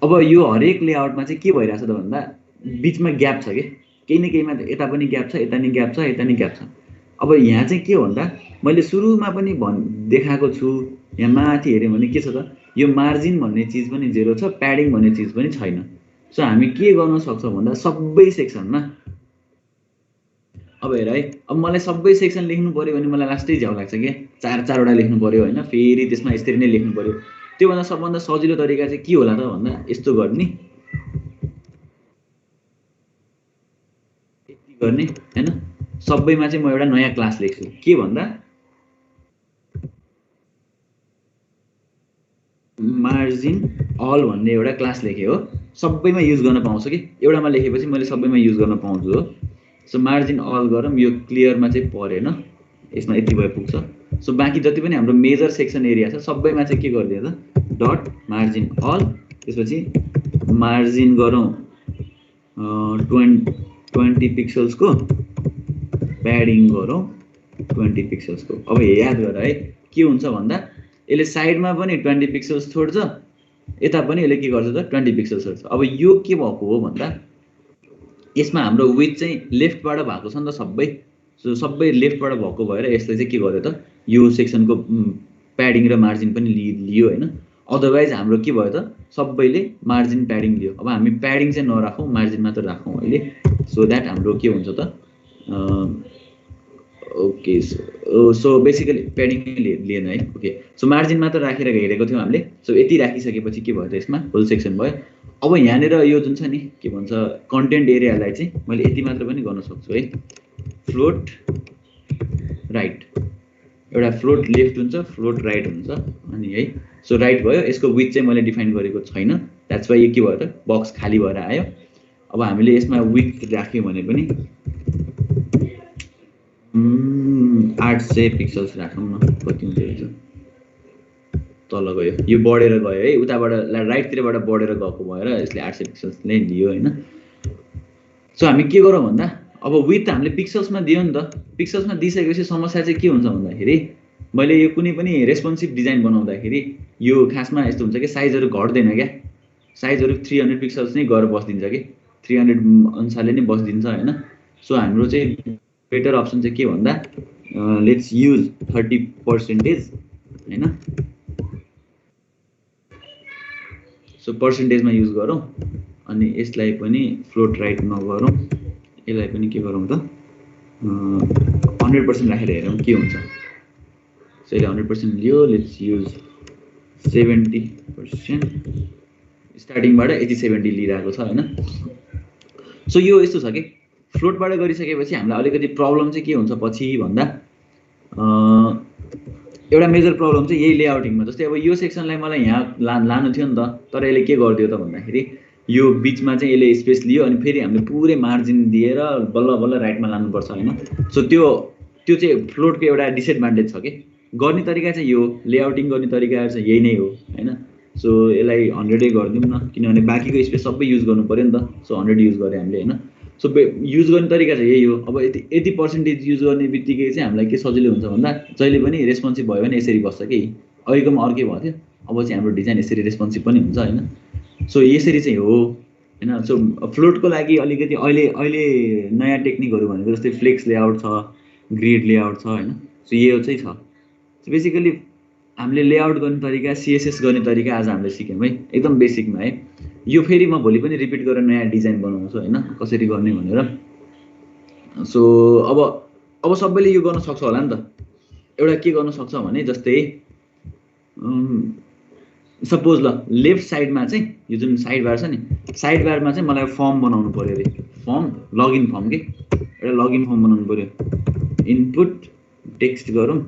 अब यो हरेक लेआउटमा चाहिँ के भइरहेछ त भन्दा बिचमा ग्याप छ कि केही न केहीमा यता पनि ग्याप छ यता नि ग्याप छ यता नि ग्याप छ। अब यहाँ चाहिँ के हो भन्दा मैले सुरुमा पनि देखाएको छु यहाँ माथि हेऱ्यौँ भने के छ त यो मार्जिन भन्ने चिज पनि जेरो छ प्याडिङ भन्ने चिज पनि छैन। सो हामी के गर्न सक्छौँ भन्दा सबै सेक्सनमा अब हेर है अब मलाई सबै सेक्सन लेख्नु पर्यो भने मलाई लास्टै झ्याउ लाग्छ क्या। चारवटा लेख्नु पर्यो होइन फेरि त्यसमा यसरी नै लेख्नु पर्यो। त्योभन्दा सबभन्दा सजिलो तरिका चाहिँ के होला त भन्दा यस्तो गर्ने यति गर्ने हैन। सबैमा चाहिँ म एउटा नयाँ क्लास लेख्छु के भन्दा मार्जिन अल भन्ने एउटा क्लास लेखेँ हो। सबैमा युज गर्न पाउँछ कि एउटामा लेखेपछि मैले सबैमा युज गर्न पाउँछु हो। सो मार्जिन अल गरौँ यो क्लियरमा चाहिँ परेन यसमा यति भए पुग्छ। सो बाँकी जति पनि हाम्रो मेजर सेक्सन एरिया छ सबैमा चाहिँ के गरिदियो त डट मार्जिन अल त्यसपछि मार्जिन गरौँ 20 पिक्सल्सको प्याडिङ गरौँ 20 पिक्सल्सको। अब याद गर है के हुन्छ भन्दा यसले साइडमा पनि 20 पिक्सल्स छोड्छ यता पनि यसले के गर्छ त 20 पिक्सल्स छोड्छ। अब यो के भएको हो भन्दा यसमा हाम्रो विथ चाहिँ लेफ्टबाट भएको छ नि त सबै। सो सबै लेफ्टबाट भएको भएर यसले चाहिँ के गर्यो त यो सेक्सनको प्याडिङ र मार्जिन पनि लियो हैन। अदरवाइज हाम्रो के भयो त सबैले मार्जिन प्याडिङ लियो। अब हामी प्याडिङ चाहिँ नराखौँ मार्जिन मात्र राखौँ अहिले सो द्याट हाम्रो के हुन्छ त ओके। सो बेसिकली प्याडिङ लिएन है ओके। सो मार्जिन मात्र राखेर हेरेको थियौँ हामीले। सो यति राखिसकेपछि के भयो त यसमा होल सेक्सन भयो। अब यहाँनिर यो जुन छ नि के भन्छ कन्टेन्ट एरियालाई चाहिँ मैले यति मात्र पनि गर्न सक्छु है फ्लोट राइट। एउटा फ्लोट लेफ्ट हुन्छ फ्लोट राइट हुन्छ अनि है। सो राइट भयो यसको विथ चाहिँ मैले डिफाइन गरेको छैन द्याट्स वाइ यो के भयो त बक्स खाली भएर आयो। अब हामीले यसमा विथ राख्यौँ भने पनि 800 पिक्सल्स राखौँ न कति हुन्छ रहेछ तल गयो यो बढेर गयो है उताबाट राइटतिरबाट बढेर गएको भएर यसले 800 पिक्सल्स नै दियो हैन। सो हामी के गरौँ भन्दा अब विथ हामीले पिक्सल्समा दियो नि त। पिक्सल्समा दिइसकेपछि समस्या चाहिँ के हुन्छ भन्दाखेरि मैले यो कुनै पनि रेस्पोन्सिभ डिजाइन बनाउँदाखेरि यो खासमा यस्तो हुन्छ कि साइजहरू घट्दैन क्या। साइजहरू 300 पिक्सल्स नै गएर बस्दिन्छ कि 300 अनुसारले नै बस्दिन्छ हैन। सो हाम्रो चाहिँ बेटर अप्सन चाहिँ के भन्दा लेट्स युज 30% हैन। सो पर्सेन्टेजमा युज गरौँ अनि यसलाई पनि फ्लोट राइट नगरौँ, यसलाई पनि के गरौँ त 100% राखेर हेरौँ के हुन्छ। सो यसले 100% लियो, लेट्स युज 70%, स्टार्टिङबाट यति 70 लिइरहेको छ हैन। सो यो यस्तो छ कि फ्लोटबाट गरिसकेपछि हामीलाई अलिकति प्रब्लम चाहिँ के हुन्छ पछि भन्दा एउटा मेजर प्रब्लम चाहिँ यही लेआउटिङमा। जस्तै अब यो सेक्सनलाई मलाई यहाँ लानु थियो नि त, तर यसले के गरिदियो त भन्दाखेरि यो बिचमा चाहिँ यसले स्पेस लियो अनि फेरि हामीले पुरै मार्जिन दिएर बल्ल बल्ल राइटमा लानुपर्छ हैन। सो त्यो चाहिँ फ्लोटको एउटा डिसएडभान्टेज छ कि। गर्ने तरिका चाहिँ यो लेआउटिङ गर्ने तरिका चाहिँ यही नै हो हैन। सो यसलाई 100 गरिदिउँ न, किनभने बाँकीको स्पेस सबै युज गर्नु पर्यो नि त। सो 100 युज गरे हामीले हैन। सो युज गर्ने तरिका चाहिँ यही हो। अब यति पर्सेन्टेज युज गर्ने बित्तिकै चाहिँ हामीलाई के सजिलो हुन्छ भन्दा जहिले पनि रेस्पोन्सिभ भयो भने यसरी बस्छ कि अहिलेकोमा अर्कै भएको थियो, अब चाहिँ हाम्रो डिजाइन यसरी रेस्पोन्सिभ पनि हुन्छ हैन। सो यसरी चाहिँ हो हैन। सो फ्लोटको लागि अलिकति अहिले नयाँ टेक्निकहरू भनेको जस्तै फ्लेक्स लेआउट छ, ग्रिड लेआउट छ हैन। सो यो चाहिँ छ। सो बेसिकली हामीले लेआउट गर्ने तरिका, CSS गर्ने तरिका आज हामीले सिक्यौँ है, एकदम बेसिकमा है। यो फेरि म भोलि पनि रिपिट गरेर नयाँ डिजाइन बनाउँछु हैन, कसरी गर्ने भनेर। सो अब सबैले यो गर्न सक्छ होला नि त। एउटा के गर्न सक्छ भने जस्तै सपोज ल लेफ्ट साइडमा चाहिँ यो जुन साइड बार छ नि, साइड बारमा चाहिँ मलाई फर्म बनाउनु पर्यो रे। फर्म लगइन फर्म के एउटा लगइन फर्म बनाउनु पर्यो। इनपुट टेक्स्ट गरौँ,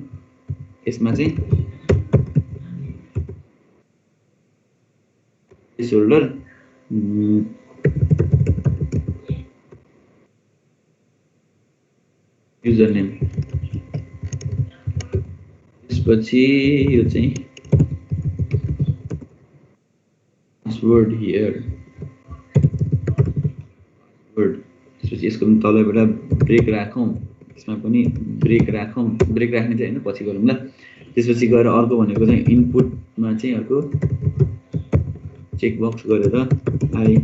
यसमा चाहिँ प्लेसहोल्डर युजर नेम, त्यसपछि यो चाहिँ पासवर्ड हियर वर्ड, त्यसपछि यसको पनि तलबाट ब्रेक राखौँ, यसमा पनि ब्रेक राखौँ। ब्रेक राख्ने चाहिँ हैन, पछि गरौँ ल। त्यसपछि गएर अर्को भनेको चाहिँ इनपुटमा चाहिँ अर्को चेकबक्स गरेर आई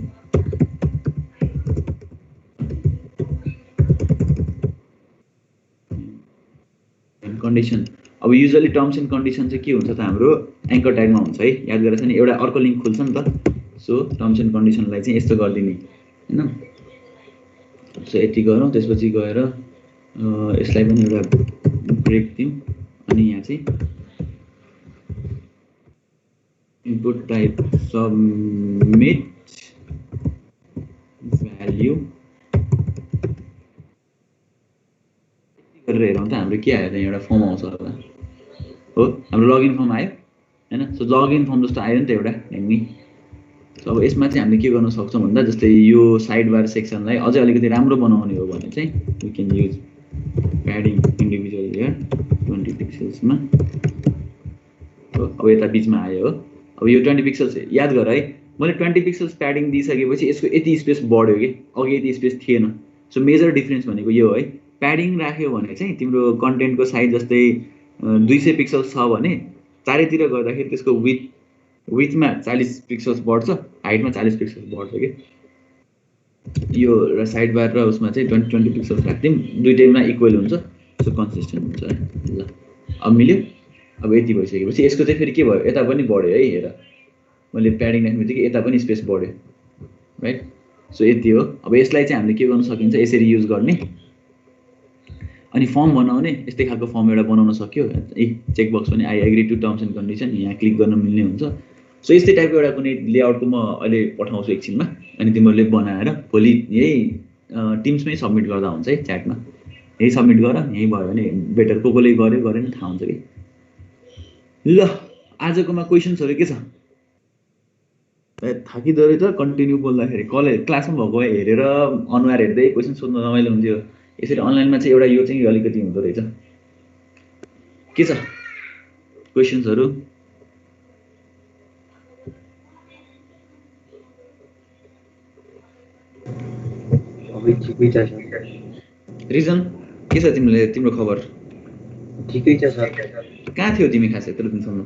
कन्डिसन। अब युजुअली टर्म्स एन्ड कन्डिसन चाहिँ के हुन्छ त हाम्रो एङ्कर ट्यागमा हुन्छ है, याद गरेर चाहिँ एउटा अर्को लिङ्क खुल्छ नि त। सो टर्म्स एन्ड कन्डिसनलाई चाहिँ यस्तो गरिदिने हैन। सो यति गरौँ, त्यसपछि गएर यसलाई पनि एउटा ब्रेक दिउँ अनि यहाँ चाहिँ इनपुट टाइप सबमिट भ्याल्यु गरेर हेरौँ त हाम्रो के आयो त, एउटा फर्म आउँछ होला हो, हाम्रो लगइन फर्म आयो हैन। सो लगइन फर्म जस्तो आयो नि त एउटा ढ्याङ्गी। सो अब यसमा चाहिँ हामीले के गर्न सक्छौँ भन्दा जस्तै यो साइड बार सेक्सनलाई अझै अलिकति राम्रो बनाउने हो भने चाहिँ we can use padding individual layer 20 पिक्सल्समा। अब यता बिचमा आयो हो। अब यो 20 पिक्सल्स याद गर है, मैले 20 पिक्सल्स प्याडिङ दिइसकेपछि यसको यति स्पेस बढ्यो कि अघि यति स्पेस थिएन। सो मेजर डिफरेन्स भनेको यो है, प्याडिङ राख्यो भने चाहिँ तिम्रो कन्टेन्टको साइज जस्तै 200 पिक्सल्स छ भने चारैतिर गर्दाखेरि त्यसको विथमा 40 पिक्सल्स बढ्छ, हाइटमा 40 पिक्सल्स बढ्छ कि। यो र साइड बार र उसमा चाहिँ 20 पिक्सल्स राख्दिउँ, दुईटैमा इक्वल हुन्छ। सो कन्सिस्टेन्ट हुन्छ है। ल अब मिल्यो। अब यति भइसकेपछि यसको चाहिँ फेरि के भयो, यता पनि बढ्यो है। हेर मैले प्याडिङ राख्ने बित्तिकै यता पनि स्पेस बढ्यो राइट। सो यति हो। अब यसलाई चाहिँ हामीले के गर्न सकिन्छ, यसरी युज गर्ने अनि फर्म बनाउने। यस्तै खालको फर्म एउटा बनाउन सक्यो। चेकबक्स पनि I agree to terms and condition, यहाँ क्लिक गर्न मिल्ने हुन्छ। सो यस्तै टाइपको एउटा कुनै लेआउटको म अहिले पठाउँछु एकछिनमा, अनि तिमीहरूले बनाएर भोलि यही टिम्समै सबमिट गर्दा हुन्छ है, च्याटमा यही सबमिट गर। यही भयो भने बेटर, कोले गर्यो गरेन थाहा हुन्छ कि। ल आजकोमा क्वेसन्सहरू के छ? थाकिदो रहेछ कन्टिन्यू बोल्दाखेरि। क्लासमा भएको हेरेर अनुहार हेर्दै क्वेसन सोध्न रमाइलो हुन्थ्यो। यसरी अनलाइनमा चाहिँ एउटा यो चाहिँ अलिकति हुँदो रहेछ। के छ क्वेसन्सहरू? रिजन के छ तिम्रो खबर? ठिकै छ सर। कहाँ थियो तिमी खास यत्रो दिनसम्म?